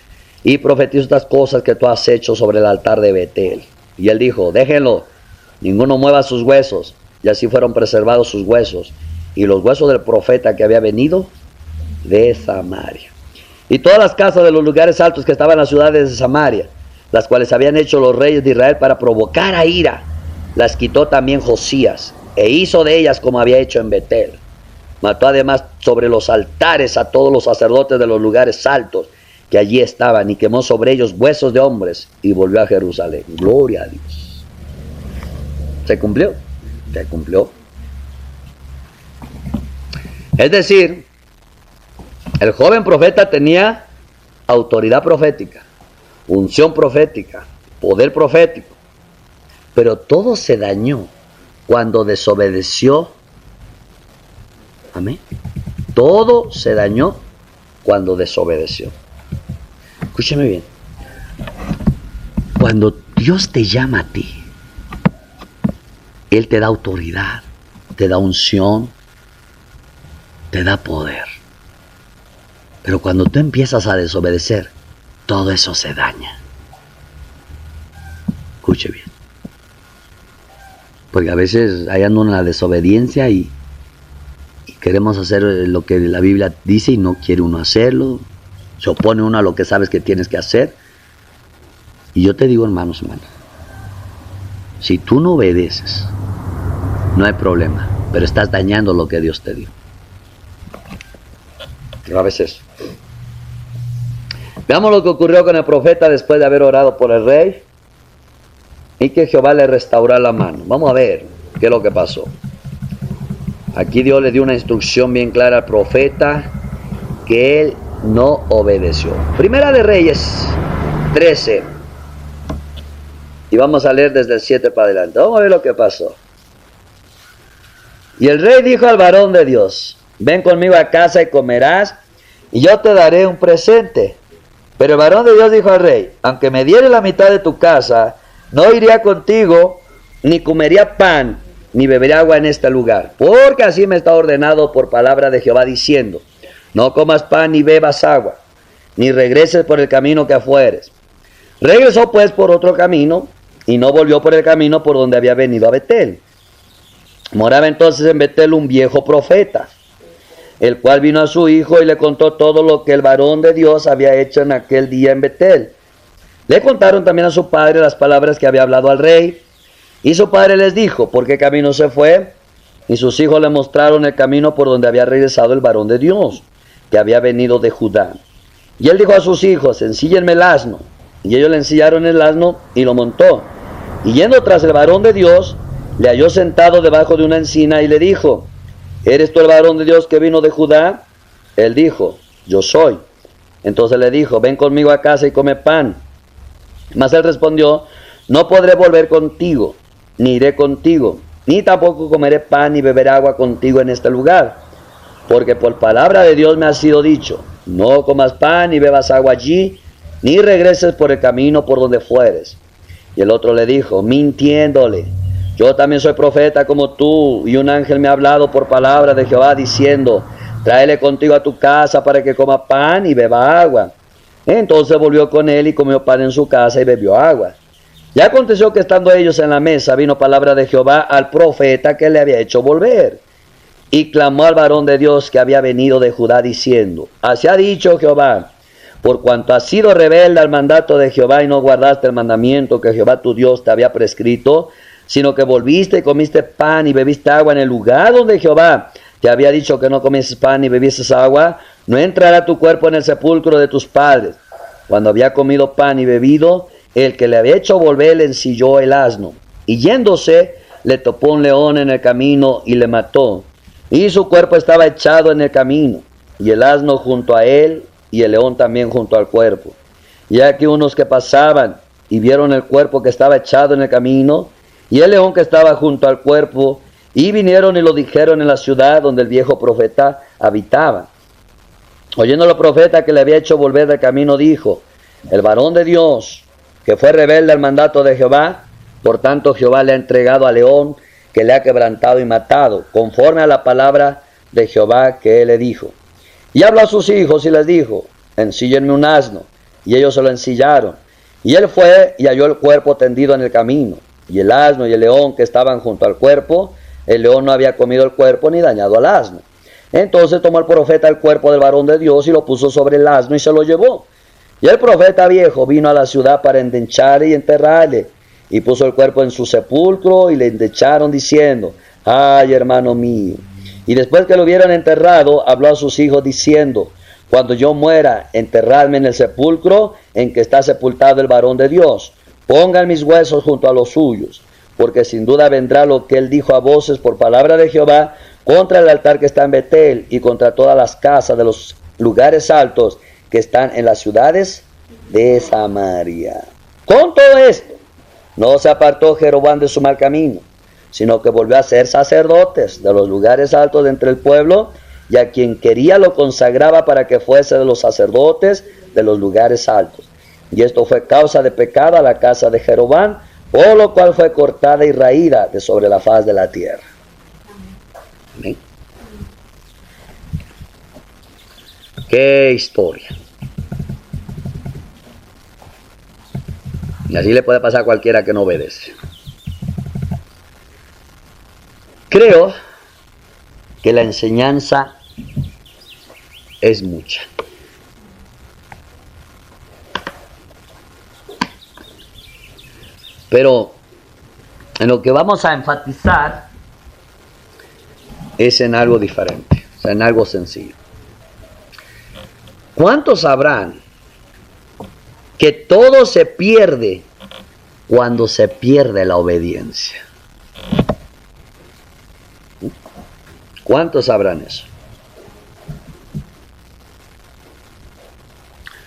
Y profetizó estas cosas que tú has hecho sobre el altar de Betel. Y él dijo, déjenlo, ninguno mueva sus huesos. Y así fueron preservados sus huesos. Y los huesos del profeta que había venido de Samaria. Y todas las casas de los lugares altos que estaban en las ciudades de Samaria, las cuales habían hecho los reyes de Israel para provocar a ira, las quitó también Josías. E hizo de ellas como había hecho en Betel. Mató además sobre los altares a todos los sacerdotes de los lugares altos que allí estaban, y quemó sobre ellos huesos de hombres, y volvió a Jerusalén. Gloria a Dios. ¿Se cumplió? Se cumplió. Es decir, el joven profeta tenía autoridad profética, unción profética, poder profético, pero todo se dañó cuando desobedeció. Amén. Todo se dañó cuando desobedeció. Escúcheme bien. Cuando Dios te llama a ti, Él te da autoridad, te da unción, te da poder. Pero cuando tú empiezas a desobedecer, todo eso se daña. Escuche bien. Porque a veces hay ando en la desobediencia y queremos hacer lo que la Biblia dice y no quiere uno hacerlo. Se opone uno a lo que sabes que tienes que hacer. Y yo te digo, hermanos, si tú no obedeces, no hay problema, pero estás dañando lo que Dios te dio. A veces. Veamos lo que ocurrió con el profeta después de haber orado por el rey y que Jehová le restauró la mano. Vamos a ver qué es lo que pasó. Aquí Dios le dio una instrucción bien clara al profeta que él no obedeció. Primera de Reyes 13. Y vamos a leer desde el 7 para adelante. Vamos a ver lo que pasó. Y el rey dijo al varón de Dios: ven conmigo a casa y comerás, y yo te daré un presente. Pero el varón de Dios dijo al rey: aunque me diere la mitad de tu casa, no iría contigo, ni comería pan, ni bebería agua en este lugar. Porque así me está ordenado por palabra de Jehová, diciendo: no comas pan ni bebas agua, ni regreses por el camino que fueres. Regresó pues por otro camino, y no volvió por el camino por donde había venido a Betel. Moraba entonces en Betel un viejo profeta, el cual vino a su hijo y le contó todo lo que el varón de Dios había hecho en aquel día en Betel. Le contaron también a su padre las palabras que había hablado al rey, y su padre les dijo por qué camino se fue, y sus hijos le mostraron el camino por donde había regresado el varón de Dios, que había venido de Judá. Y él dijo a sus hijos: ensíllenme el asno. Y ellos le ensillaron el asno y lo montó. Y yendo tras el varón de Dios, le halló sentado debajo de una encina y le dijo: ¿eres tú el varón de Dios que vino de Judá? Él dijo: yo soy. Entonces le dijo: ven conmigo a casa y come pan. Mas él respondió: no podré volver contigo, ni iré contigo, ni tampoco comeré pan ni beberé agua contigo en este lugar. Porque por palabra de Dios me ha sido dicho: no comas pan ni bebas agua allí, ni regreses por el camino por donde fueres. Y el otro le dijo, mintiéndole: yo también soy profeta como tú, y un ángel me ha hablado por palabra de Jehová, diciendo: tráele contigo a tu casa para que coma pan y beba agua. Entonces volvió con él y comió pan en su casa y bebió agua. Y aconteció que estando ellos en la mesa, vino palabra de Jehová al profeta que le había hecho volver. Y clamó al varón de Dios que había venido de Judá, diciendo: así ha dicho Jehová: por cuanto has sido rebelde al mandato de Jehová y no guardaste el mandamiento que Jehová tu Dios te había prescrito, sino que volviste y comiste pan y bebiste agua en el lugar donde Jehová te había dicho que no comieses pan ni bebieses agua, no entrará tu cuerpo en el sepulcro de tus padres. Cuando había comido pan y bebido, el que le había hecho volver le ensilló el asno, y yéndose le topó un león en el camino y le mató, y su cuerpo estaba echado en el camino, y el asno junto a él, y el león también junto al cuerpo. Y aquí unos que pasaban y vieron el cuerpo que estaba echado en el camino, y el león que estaba junto al cuerpo, y vinieron y lo dijeron en la ciudad donde el viejo profeta habitaba. Oyendo el profeta que le había hecho volver del camino, dijo: el varón de Dios, que fue rebelde al mandato de Jehová, por tanto Jehová le ha entregado al león, que le ha quebrantado y matado, conforme a la palabra de Jehová que él le dijo. Y habló a sus hijos y les dijo: ensíllenme un asno. Y ellos se lo ensillaron. Y él fue y halló el cuerpo tendido en el camino, y el asno y el león que estaban junto al cuerpo. El león no había comido el cuerpo ni dañado al asno. Entonces tomó el profeta el cuerpo del varón de Dios y lo puso sobre el asno y se lo llevó. Y el profeta viejo vino a la ciudad para endechar y enterrarle, y puso el cuerpo en su sepulcro, y le endecharon diciendo: ay, hermano mío. Y después que lo hubieran enterrado, habló a sus hijos diciendo: cuando yo muera, enterradme en el sepulcro en que está sepultado el varón de Dios. Pongan mis huesos junto a los suyos, porque sin duda vendrá lo que él dijo a voces por palabra de Jehová contra el altar que está en Betel y contra todas las casas de los lugares altos que están en las ciudades de Samaria. Con todo esto, no se apartó Jeroboam de su mal camino, sino que volvió a ser sacerdotes de los lugares altos de entre el pueblo, y a quien quería lo consagraba para que fuese de los sacerdotes de los lugares altos. Y esto fue causa de pecado a la casa de Jeroboam, por lo cual fue cortada y raída de sobre la faz de la tierra. Amén. ¡Qué historia! Y así le puede pasar a cualquiera que no obedece. Creo que la enseñanza es mucha. Pero en lo que vamos a enfatizar es en algo diferente, o sea, en algo sencillo. ¿Cuántos sabrán que todo se pierde cuando se pierde la obediencia? ¿Cuántos sabrán eso?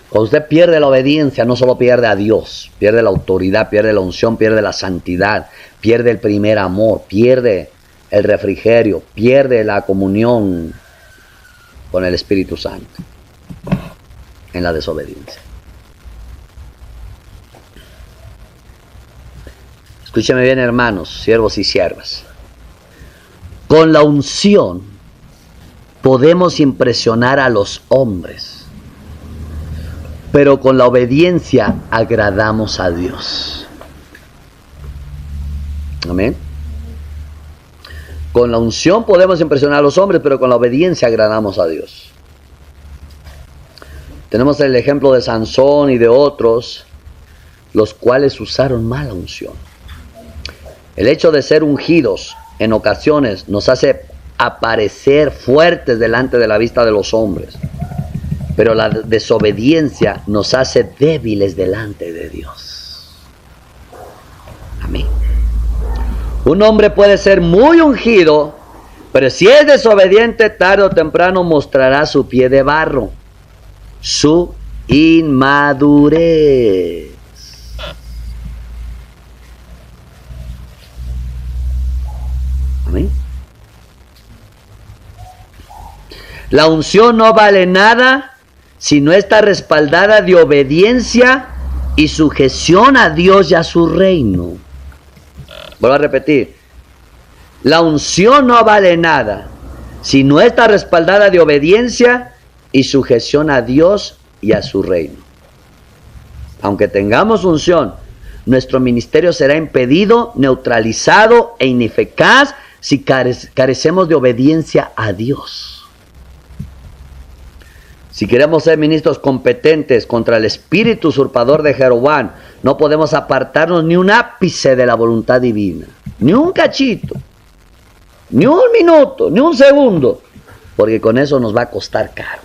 Cuando usted pierde la obediencia, no solo pierde a Dios, pierde la autoridad, pierde la unción, pierde la santidad, pierde el primer amor, pierde el refrigerio, pierde la comunión con el Espíritu Santo en la desobediencia. Escúcheme bien, hermanos, siervos y siervas. Con la unción podemos impresionar a los hombres, pero con la obediencia agradamos a Dios. Amén. Con la unción podemos impresionar a los hombres, pero con la obediencia agradamos a Dios. Tenemos el ejemplo de Sansón y de otros, los cuales usaron mal la unción. El hecho de ser ungidos en ocasiones nos hace aparecer fuertes delante de la vista de los hombres, pero la desobediencia nos hace débiles delante de Dios. Amén. Un hombre puede ser muy ungido, pero si es desobediente, tarde o temprano mostrará su pie de barro, su inmadurez. Amén. La unción no vale nada si no está respaldada de obediencia y sujeción a Dios y a su reino. Vuelvo a repetir. La unción no vale nada si no está respaldada de obediencia y sujeción a Dios y a su reino. Aunque tengamos unción, nuestro ministerio será impedido, neutralizado e ineficaz si carecemos de obediencia a Dios. Si queremos ser ministros competentes contra el espíritu usurpador de Jeroboam, no podemos apartarnos ni un ápice de la voluntad divina, ni un cachito, ni un minuto, ni un segundo, porque con eso nos va a costar caro.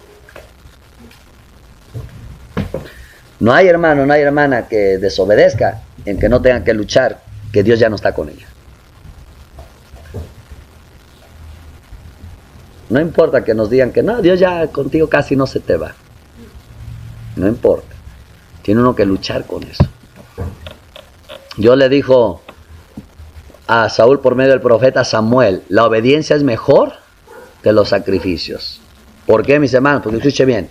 No hay hermano, no hay hermana que desobedezca en que no tenga que luchar, que Dios ya no está con ella. No importa que nos digan que no, Dios ya contigo casi no se te va. No importa. Tiene uno que luchar con eso. Dios le dijo a Saúl por medio del profeta Samuel, la obediencia es mejor que los sacrificios. ¿Por qué, mis hermanos? Porque escuche bien.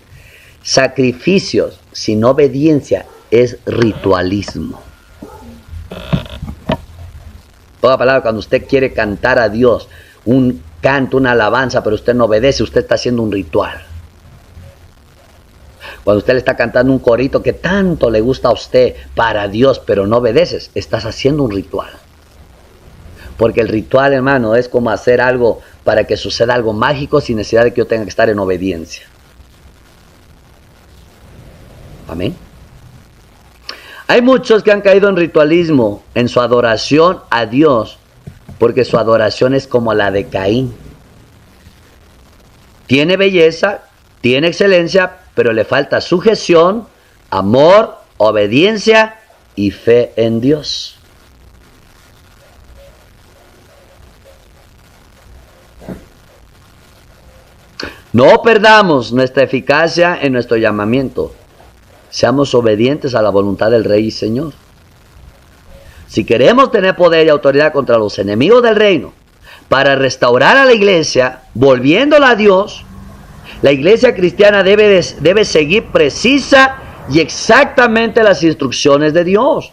Sacrificios sin obediencia es ritualismo. Toda palabra, cuando usted quiere cantar a Dios un canto, una alabanza, pero usted no obedece, usted está haciendo un ritual. Cuando usted le está cantando un corito que tanto le gusta a usted para Dios, pero no obedeces, estás haciendo un ritual. Porque el ritual, hermano, es como hacer algo para que suceda algo mágico sin necesidad de que yo tenga que estar en obediencia. Amén. Hay muchos que han caído en ritualismo, en su adoración a Dios, porque su adoración es como la de Caín. Tiene belleza, tiene excelencia, pero le falta sujeción, amor, obediencia y fe en Dios. No perdamos nuestra eficacia en nuestro llamamiento. Seamos obedientes a la voluntad del Rey y Señor. Si queremos tener poder y autoridad contra los enemigos del reino, para restaurar a la iglesia, volviéndola a Dios, la iglesia cristiana debe seguir precisa y exactamente las instrucciones de Dios.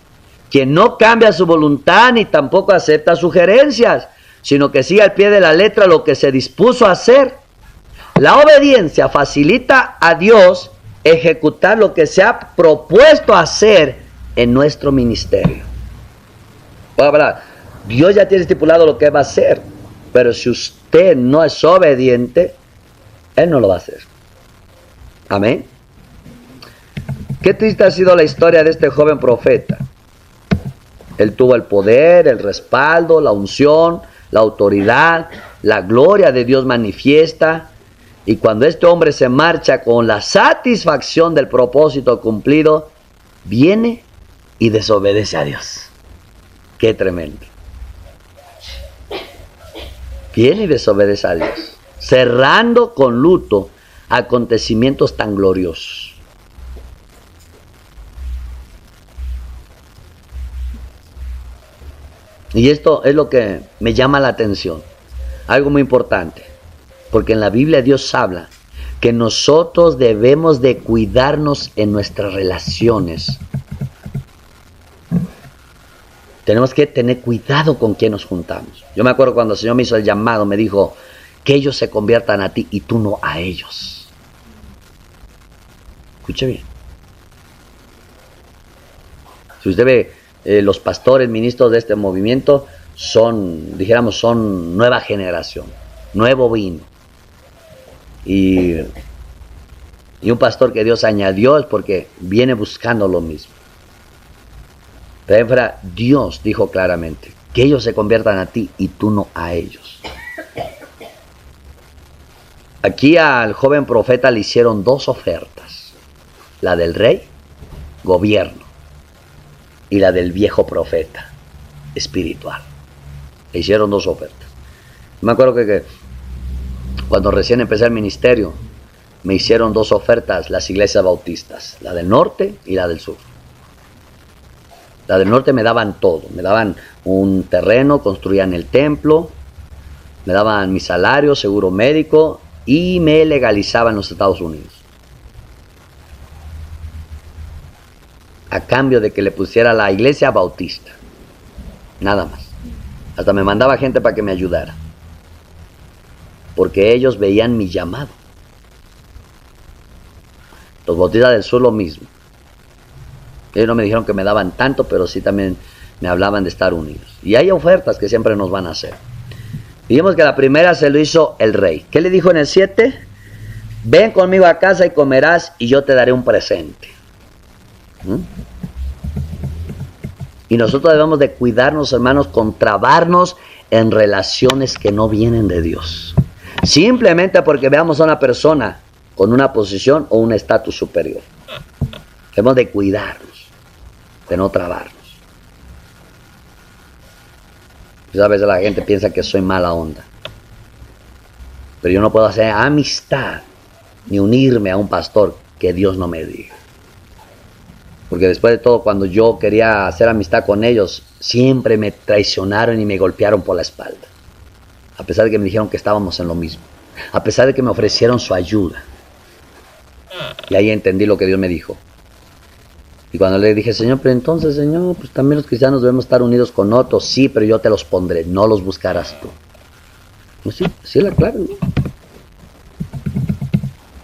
Quien no cambia su voluntad ni tampoco acepta sugerencias, sino que sigue al pie de la letra lo que se dispuso a hacer. La obediencia facilita a Dios ejecutar lo que se ha propuesto hacer en nuestro ministerio. Dios ya tiene estipulado lo que va a hacer, Pero si usted no es obediente, Él no lo va a hacer. Amén. Qué triste ha sido la historia de este joven profeta. Él tuvo el poder, el respaldo, la unción, la autoridad, la gloria de Dios manifiesta. Y cuando este hombre se marcha con la satisfacción del propósito cumplido, viene y desobedece a Dios. Qué tremendo. Viene y desobedece a Dios, cerrando con luto acontecimientos tan gloriosos. Y esto es lo que me llama la atención, algo muy importante, porque en la Biblia Dios habla que nosotros debemos de cuidarnos en nuestras relaciones. Tenemos que tener cuidado con quién nos juntamos. Yo me acuerdo cuando el Señor me hizo el llamado, me dijo que ellos se conviertan a ti y tú no a ellos. Escuche bien. Si usted ve, los pastores, ministros de este movimiento son, dijéramos, son nueva generación, nuevo vino. Y un pastor que Dios añadió es porque viene buscando lo mismo. Pero Dios dijo claramente que ellos se conviertan a ti y tú no a ellos. Aquí al joven profeta le hicieron dos ofertas. La del rey, gobierno. Y la del viejo profeta, espiritual. Le hicieron dos ofertas. Me acuerdo que cuando recién empecé el ministerio, me hicieron dos ofertas las iglesias bautistas. La del norte y la del sur. La del norte me daban todo, me daban un terreno, construían el templo, me daban mi salario, seguro médico y me legalizaban en los Estados Unidos. A cambio de que le pusiera la iglesia bautista, nada más. Hasta me mandaba gente para que me ayudara, porque ellos veían mi llamado. Los bautistas del sur lo mismo. Ellos no me dijeron que me daban tanto, pero sí también me hablaban de estar unidos. Y hay ofertas que siempre nos van a hacer. Dijimos que la primera se lo hizo el rey. ¿Qué le dijo en el 7? Ven conmigo a casa y comerás y yo te daré un presente. Y nosotros debemos de cuidarnos, hermanos, con trabarnos en relaciones que no vienen de Dios. Simplemente porque veamos a una persona con una posición o un estatus superior. Debemos de cuidarnos, de no trabarnos. A veces la gente piensa que soy mala onda. Pero yo no puedo hacer amistad ni unirme a un pastor que Dios no me diga. Porque después de todo, cuando yo quería hacer amistad con ellos, siempre me traicionaron y me golpearon por la espalda. A pesar de que me dijeron que estábamos en lo mismo. A pesar de que me ofrecieron su ayuda. Y ahí entendí lo que Dios me dijo. Y cuando le dije, Señor, pero entonces, Señor, pues también los cristianos debemos estar unidos con otros. Sí, pero yo te los pondré, no los buscarás tú. Pues sí, sí es la clave, ¿no?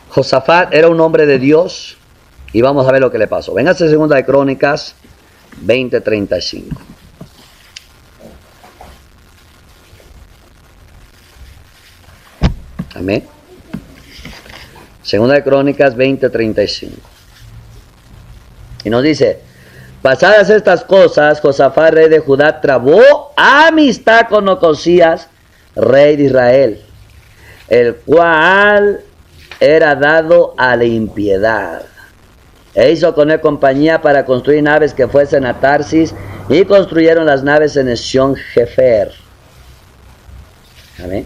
Josafat era un hombre de Dios. Y vamos a ver lo que le pasó. Véngase segunda de Crónicas 20:35. Amén. Segunda de Crónicas 20:35. Y nos dice, pasadas estas cosas, Josafat, rey de Judá, trabó amistad con Ocosías, rey de Israel, el cual era dado a la impiedad. E hizo con él compañía para construir naves que fuesen a Tarsis, y construyeron las naves en Esión-Gefer. Amén.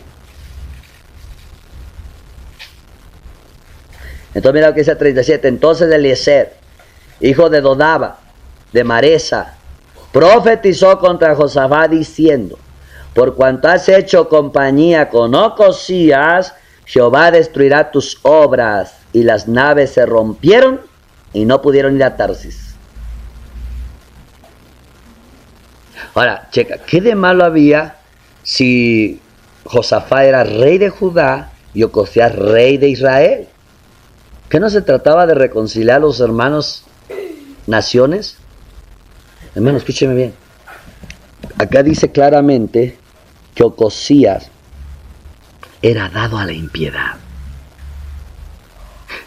Entonces mira lo que dice el 37. Entonces Eliezer, hijo de Dodaba, de Maresa, profetizó contra Josafat diciendo, por cuanto has hecho compañía con Ocosías, Jehová destruirá tus obras. Y las naves se rompieron y no pudieron ir a Tarsis. Ahora, checa, ¿qué de malo había si Josafat era rey de Judá y Ocosías rey de Israel? ¿Qué no se trataba de reconciliar a los hermanos naciones? Hermano, escúcheme bien. Acá dice claramente que Ocosías era dado a la impiedad.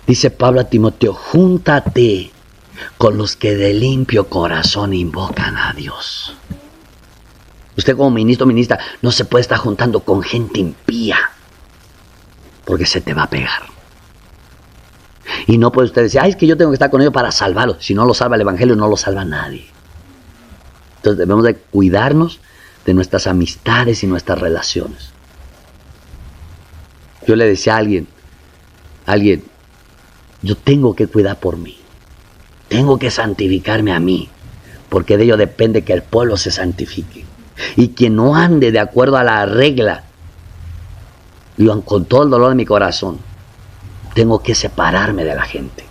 Dice Pablo a Timoteo, júntate con los que de limpio corazón invocan a Dios. Usted como ministro o ministra no se puede estar juntando con gente impía, porque se te va a pegar. Y no puede usted decir, es que yo tengo que estar con ellos para salvarlos. Si no lo salva el Evangelio, no lo salva nadie. Entonces debemos de cuidarnos de nuestras amistades y nuestras relaciones. Yo le decía a alguien, yo tengo que cuidar por mí. Tengo que santificarme a mí, porque de ello depende que el pueblo se santifique. Y quien no ande de acuerdo a la regla, digo, con todo el dolor de mi corazón, tengo que separarme de la gente.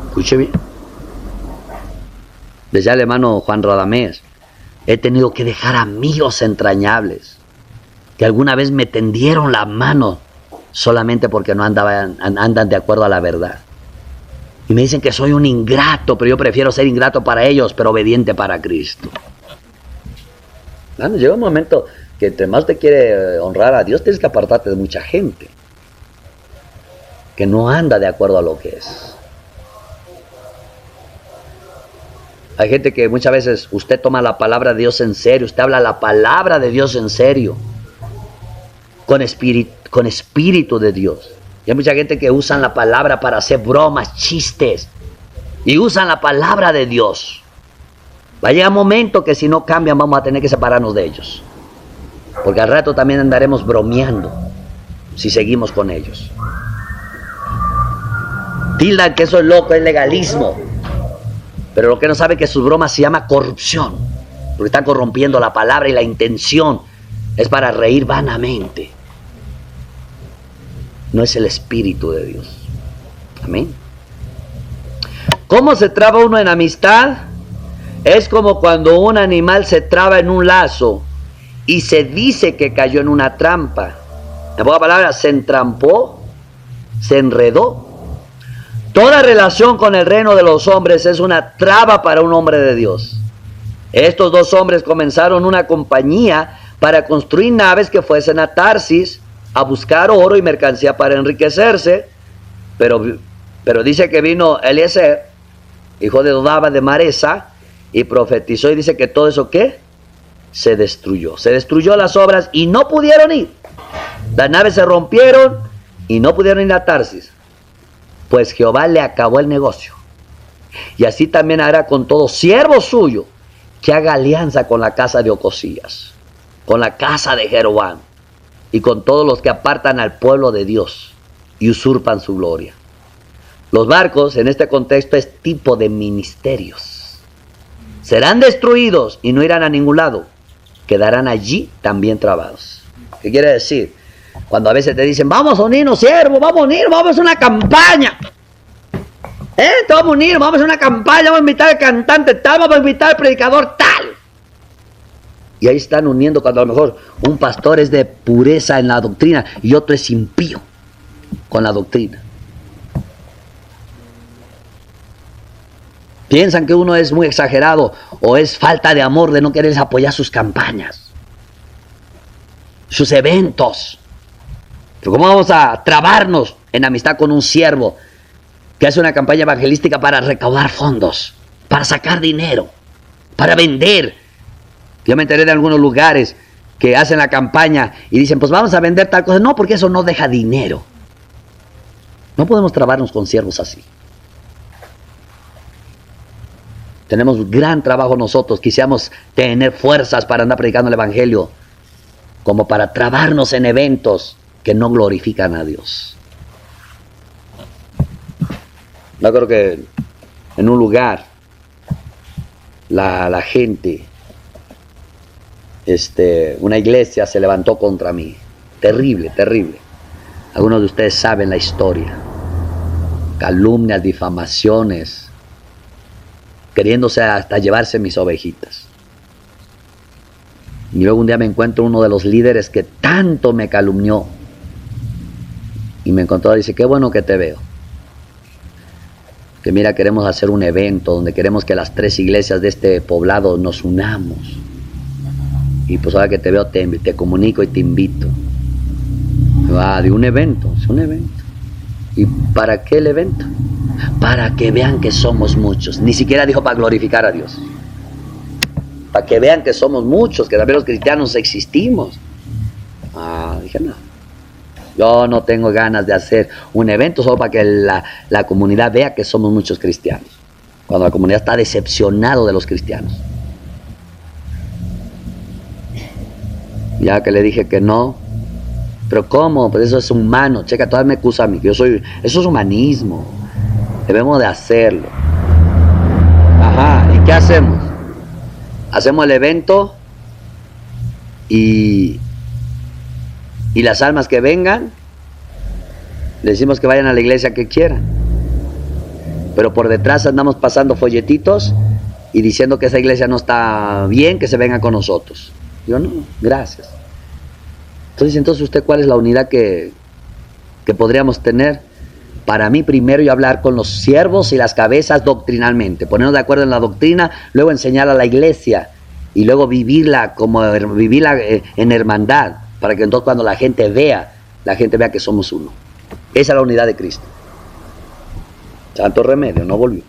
Escuche bien. Decía el hermano Juan Radamés, he tenido que dejar amigos entrañables que alguna vez me tendieron la mano solamente porque no andan de acuerdo a la verdad. Y me dicen que soy un ingrato, pero yo prefiero ser ingrato para ellos, pero obediente para Cristo. Bueno, llega un momento que entre más te quiere honrar a Dios, tienes que apartarte de mucha gente que no anda de acuerdo a lo que es. Hay gente que muchas veces usted toma la palabra de Dios en serio, usted habla la palabra de Dios en serio, con espíritu de Dios. Y hay mucha gente que usan la palabra para hacer bromas, chistes, y usan la palabra de Dios. Va a llegar un momento que si no cambian vamos a tener que separarnos de ellos, porque al rato también andaremos bromeando si seguimos con ellos. Tildan que eso es loco, es legalismo, pero lo que no sabe es que sus bromas se llama corrupción, porque están corrompiendo la palabra y la intención es para reír vanamente. No es el Espíritu de Dios. Amén. ¿Cómo se traba uno en amistad? Es como cuando un animal se traba en un lazo y se dice que cayó en una trampa. En pocas palabras, se entrampó, se enredó. Toda relación con el reino de los hombres es una traba para un hombre de Dios. Estos dos hombres comenzaron una compañía para construir naves que fuesen a Tarsis a buscar oro y mercancía para enriquecerse, pero dice que vino Eliezer, hijo de Dodaba de Maresa, y profetizó y dice que todo eso ¿qué? Se destruyó las obras y no pudieron ir. Las naves se rompieron y no pudieron ir a Tarsis, pues Jehová le acabó el negocio. Y así también hará con todo siervo suyo que haga alianza con la casa de Ocosías, con la casa de Jeroboam, y con todos los que apartan al pueblo de Dios y usurpan su gloria. Los barcos en este contexto es tipo de ministerios. Serán destruidos y no irán a ningún lado. Quedarán allí también trabados. ¿Qué quiere decir? Cuando a veces te dicen, vamos a unirnos, siervo, vamos a unirnos, vamos a hacer una campaña. Vamos a unirnos, vamos a hacer una campaña, vamos a invitar al cantante tal, vamos a invitar al predicador tal. Y ahí están uniendo cuando a lo mejor un pastor es de pureza en la doctrina y otro es impío con la doctrina. Piensan que uno es muy exagerado o es falta de amor de no querer apoyar sus campañas, sus eventos. Pero ¿cómo vamos a trabarnos en amistad con un siervo que hace una campaña evangelística para recaudar fondos, para sacar dinero, para vender? Yo me enteré de algunos lugares que hacen la campaña y dicen, pues vamos a vender tal cosa. No, porque eso no deja dinero. No podemos trabarnos con siervos así. Tenemos gran trabajo nosotros. Quisiéramos tener fuerzas para andar predicando el Evangelio, como para trabarnos en eventos que no glorifican a Dios. Yo creo que en un lugar la gente, una iglesia se levantó contra mí. Terrible, terrible. Algunos de ustedes saben la historia. Calumnias, difamaciones, queriéndose hasta llevarse mis ovejitas. Y luego un día me encuentro uno de los líderes que tanto me calumnió. Y me encontró y dice, qué bueno que te veo. Que mira, queremos hacer un evento donde queremos que las 3 iglesias de este poblado nos unamos. Y pues ahora que te veo te comunico y te invito. De un evento, es un evento. ¿Y para qué el evento? Para que vean que somos muchos. Ni siquiera dijo para glorificar a Dios. Para que vean que somos muchos, que también los cristianos existimos. Dije no. Yo no tengo ganas de hacer un evento solo para que la comunidad vea que somos muchos cristianos. Cuando la comunidad está decepcionado de los cristianos. Ya que le dije que no. Pero ¿cómo? Pues eso es humano. Checa, todas me acusan a mí. Eso es humanismo. Debemos de hacerlo. ¿Y qué hacemos? Hacemos el evento y las almas que vengan, le decimos que vayan a la iglesia que quieran. Pero por detrás andamos pasando folletitos y diciendo que esa iglesia no está bien, que se venga con nosotros. Yo no, gracias. Entonces usted, ¿cuál es la unidad que podríamos tener? Para mí, primero yo hablar con los siervos y las cabezas doctrinalmente, ponernos de acuerdo en la doctrina, luego enseñar a la iglesia y luego vivirla en hermandad, para que entonces cuando la gente vea que somos uno. Esa es la unidad de Cristo. Santo remedio, no volvió.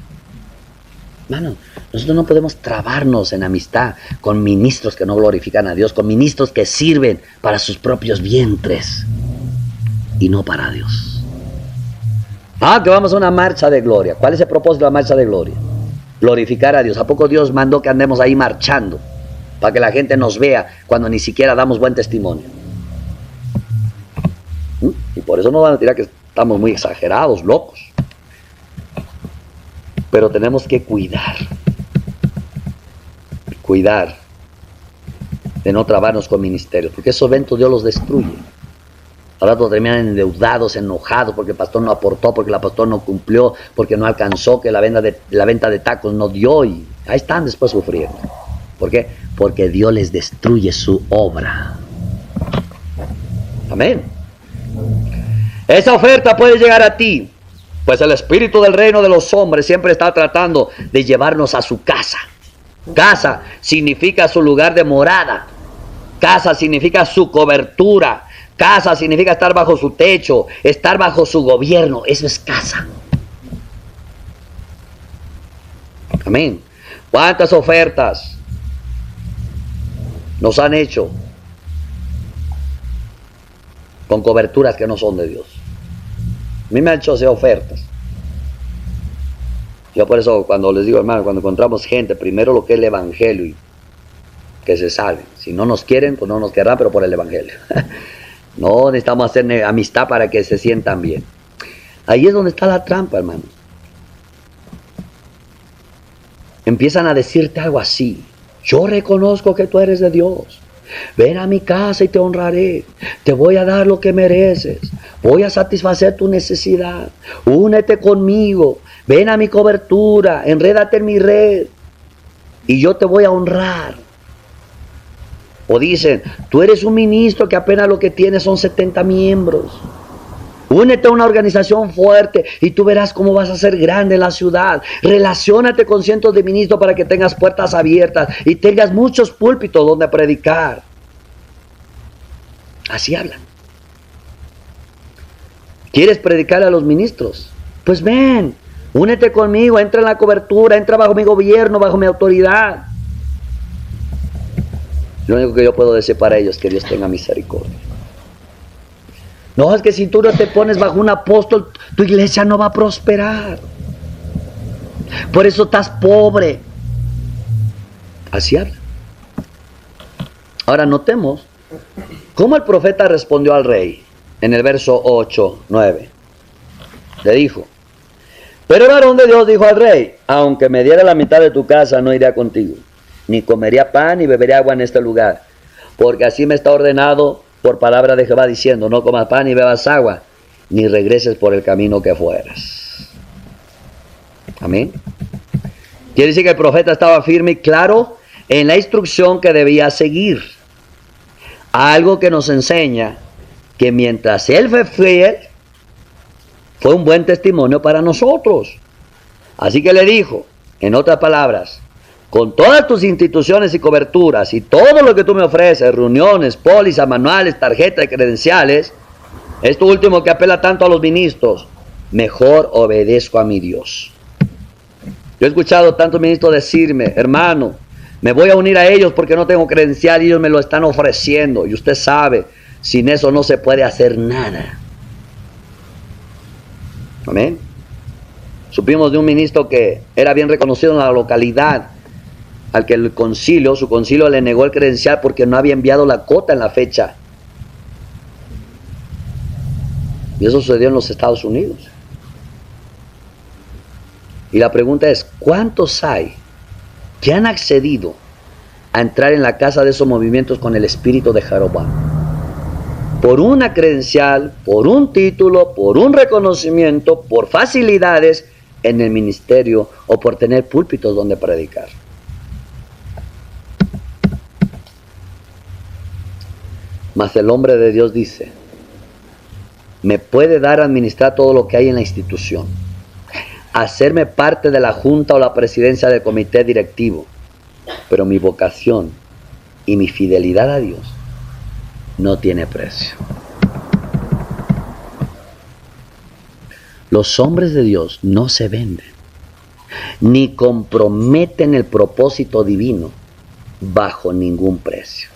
Hermano, nosotros no podemos trabarnos en amistad con ministros que no glorifican a Dios, con ministros que sirven para sus propios vientres y no para Dios. Que vamos a una marcha de gloria. ¿Cuál es el propósito de la marcha de gloria? Glorificar a Dios. ¿A poco Dios mandó que andemos ahí marchando para que la gente nos vea cuando ni siquiera damos buen testimonio? Y por eso nos van a tirar que estamos muy exagerados, locos. Pero tenemos que cuidar de no trabarnos con ministerios, porque esos eventos Dios los destruye. Ahora todos terminan endeudados, enojados, porque el pastor no aportó, porque el pastor no cumplió, porque no alcanzó, que la venta de tacos no dio, y ahí están después sufriendo. ¿Por qué? Porque Dios les destruye su obra. Amén. Esa oferta puede llegar a ti, pues el espíritu del reino de los hombres siempre está tratando de llevarnos a su casa. Casa significa su lugar de morada. Casa significa su cobertura. Casa significa estar bajo su techo, estar bajo su gobierno. Eso es casa. Amén. ¿Cuántas ofertas nos han hecho con coberturas que no son de Dios? A mí me han hecho hacer ofertas. Yo por eso cuando les digo, hermano, cuando encontramos gente, primero lo que es el evangelio y que se salven. Si no nos quieren, pues no nos querrán, pero por el evangelio. No necesitamos hacer amistad para que se sientan bien. Ahí es donde está la trampa, hermano. Empiezan a decirte algo así: yo reconozco que tú eres de Dios. Ven a mi casa y te honraré. Te voy a dar lo que mereces. Voy a satisfacer tu necesidad. Únete conmigo. Ven a mi cobertura. Enrédate en mi red. Y yo te voy a honrar. O dicen: tú eres un ministro que apenas lo que tiene son 70 miembros. Únete a una organización fuerte y tú verás cómo vas a ser grande en la ciudad. Relaciónate con cientos de ministros para que tengas puertas abiertas y tengas muchos púlpitos donde predicar. Así hablan. ¿Quieres predicar a los ministros? Pues ven, únete conmigo, entra en la cobertura, entra bajo mi gobierno, bajo mi autoridad. Lo único que yo puedo decir para ellos es que Dios tenga misericordia. No, es que si tú no te pones bajo un apóstol, tu iglesia no va a prosperar. Por eso estás pobre. Así habla. Ahora notemos cómo el profeta respondió al rey. En el verso 8, 9. Le dijo: pero el varón de Dios dijo al rey: aunque me diera la mitad de tu casa, no iría contigo, ni comería pan ni bebería agua en este lugar, porque así me está ordenado por palabra de Jehová, diciendo: no comas pan ni bebas agua, ni regreses por el camino que fueras. Amén. Quiere decir que el profeta estaba firme y claro en la instrucción que debía seguir. Algo que nos enseña que mientras él fue fiel, fue un buen testimonio para nosotros. Así que le dijo, en otras palabras: con todas tus instituciones y coberturas y todo lo que tú me ofreces, reuniones, pólizas, manuales, tarjetas de credenciales, Esto último que apela tanto a los ministros, mejor obedezco a mi Dios. Yo he escuchado tantos ministros decirme, hermano, me voy a unir a ellos porque no tengo credencial y ellos me lo están ofreciendo. Y usted sabe, sin eso no se puede hacer nada. Amén. Supimos de un ministro que era bien reconocido en la localidad, al que su concilio le negó el credencial porque no había enviado la cota en la fecha. Y eso sucedió en los Estados Unidos. Y la pregunta es, ¿cuántos hay que han accedido a entrar en la casa de esos movimientos con el espíritu de Jeroboam? Por una credencial, por un título, por un reconocimiento, por facilidades en el ministerio o por tener púlpitos donde predicar. Mas el hombre de Dios dice, me puede dar a administrar todo lo que hay en la institución, hacerme parte de la junta o la presidencia del comité directivo, pero mi vocación y mi fidelidad a Dios no tiene precio. Los hombres de Dios no se venden, ni comprometen el propósito divino bajo ningún precio.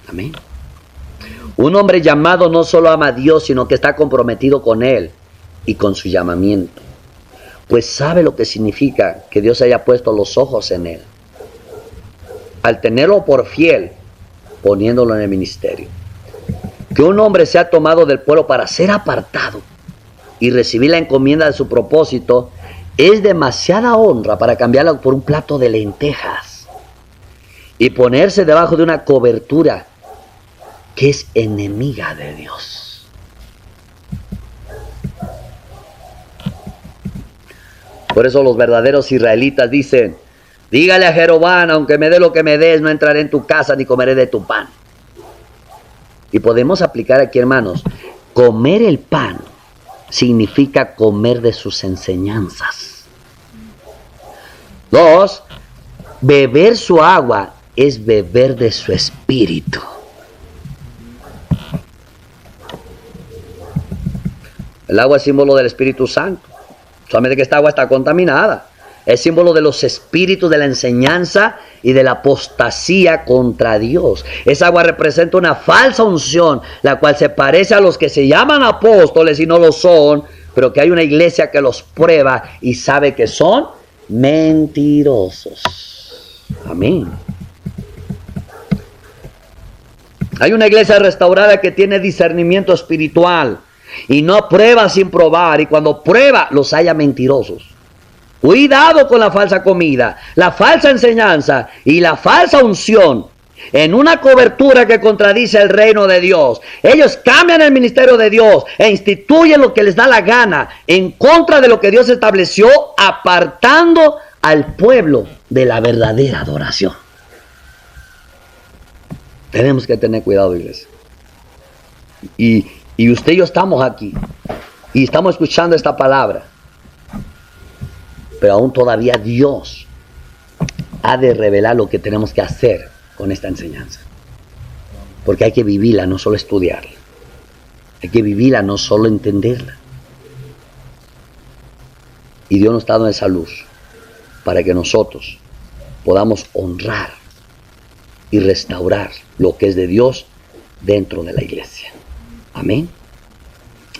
Amén. Un hombre llamado no solo ama a Dios, sino que está comprometido con Él y con su llamamiento, pues sabe lo que significa que Dios haya puesto los ojos en Él, al tenerlo por fiel, poniéndolo en el ministerio. Que un hombre sea tomado del pueblo para ser apartado y recibir la encomienda de su propósito es demasiada honra para cambiarlo por un plato de lentejas y ponerse debajo de una cobertura que es enemiga de Dios. Por eso los verdaderos israelitas dicen, dígale a Jeroboam, aunque me dé lo que me des, no entraré en tu casa ni comeré de tu pan. Y podemos aplicar aquí, hermanos, comer el pan significa comer de sus enseñanzas. 2, beber su agua es beber de su espíritu. El agua es símbolo del Espíritu Santo. Solamente que esta agua está contaminada. Es símbolo de los espíritus de la enseñanza y de la apostasía contra Dios. Esa agua representa una falsa unción, la cual se parece a los que se llaman apóstoles y no lo son, pero que hay una iglesia que los prueba y sabe que son mentirosos. Amén. Hay una iglesia restaurada que tiene discernimiento espiritual y no prueba sin probar, y cuando prueba los halla mentirosos. Cuidado con la falsa comida, la falsa enseñanza y la falsa unción en una cobertura que contradice el reino de Dios. Ellos cambian el ministerio de Dios e instituyen lo que les da la gana en contra de lo que Dios estableció, apartando al pueblo de la verdadera adoración. Tenemos que tener cuidado, iglesia. Y usted y yo estamos aquí y estamos escuchando esta palabra, pero aún todavía Dios ha de revelar lo que tenemos que hacer con esta enseñanza, porque hay que vivirla, no solo estudiarla. Hay que vivirla, no solo entenderla. Y Dios nos está dando esa luz para que nosotros podamos honrar y restaurar lo que es de Dios dentro de la iglesia. Amén.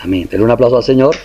Amén. Denle un aplauso al Señor.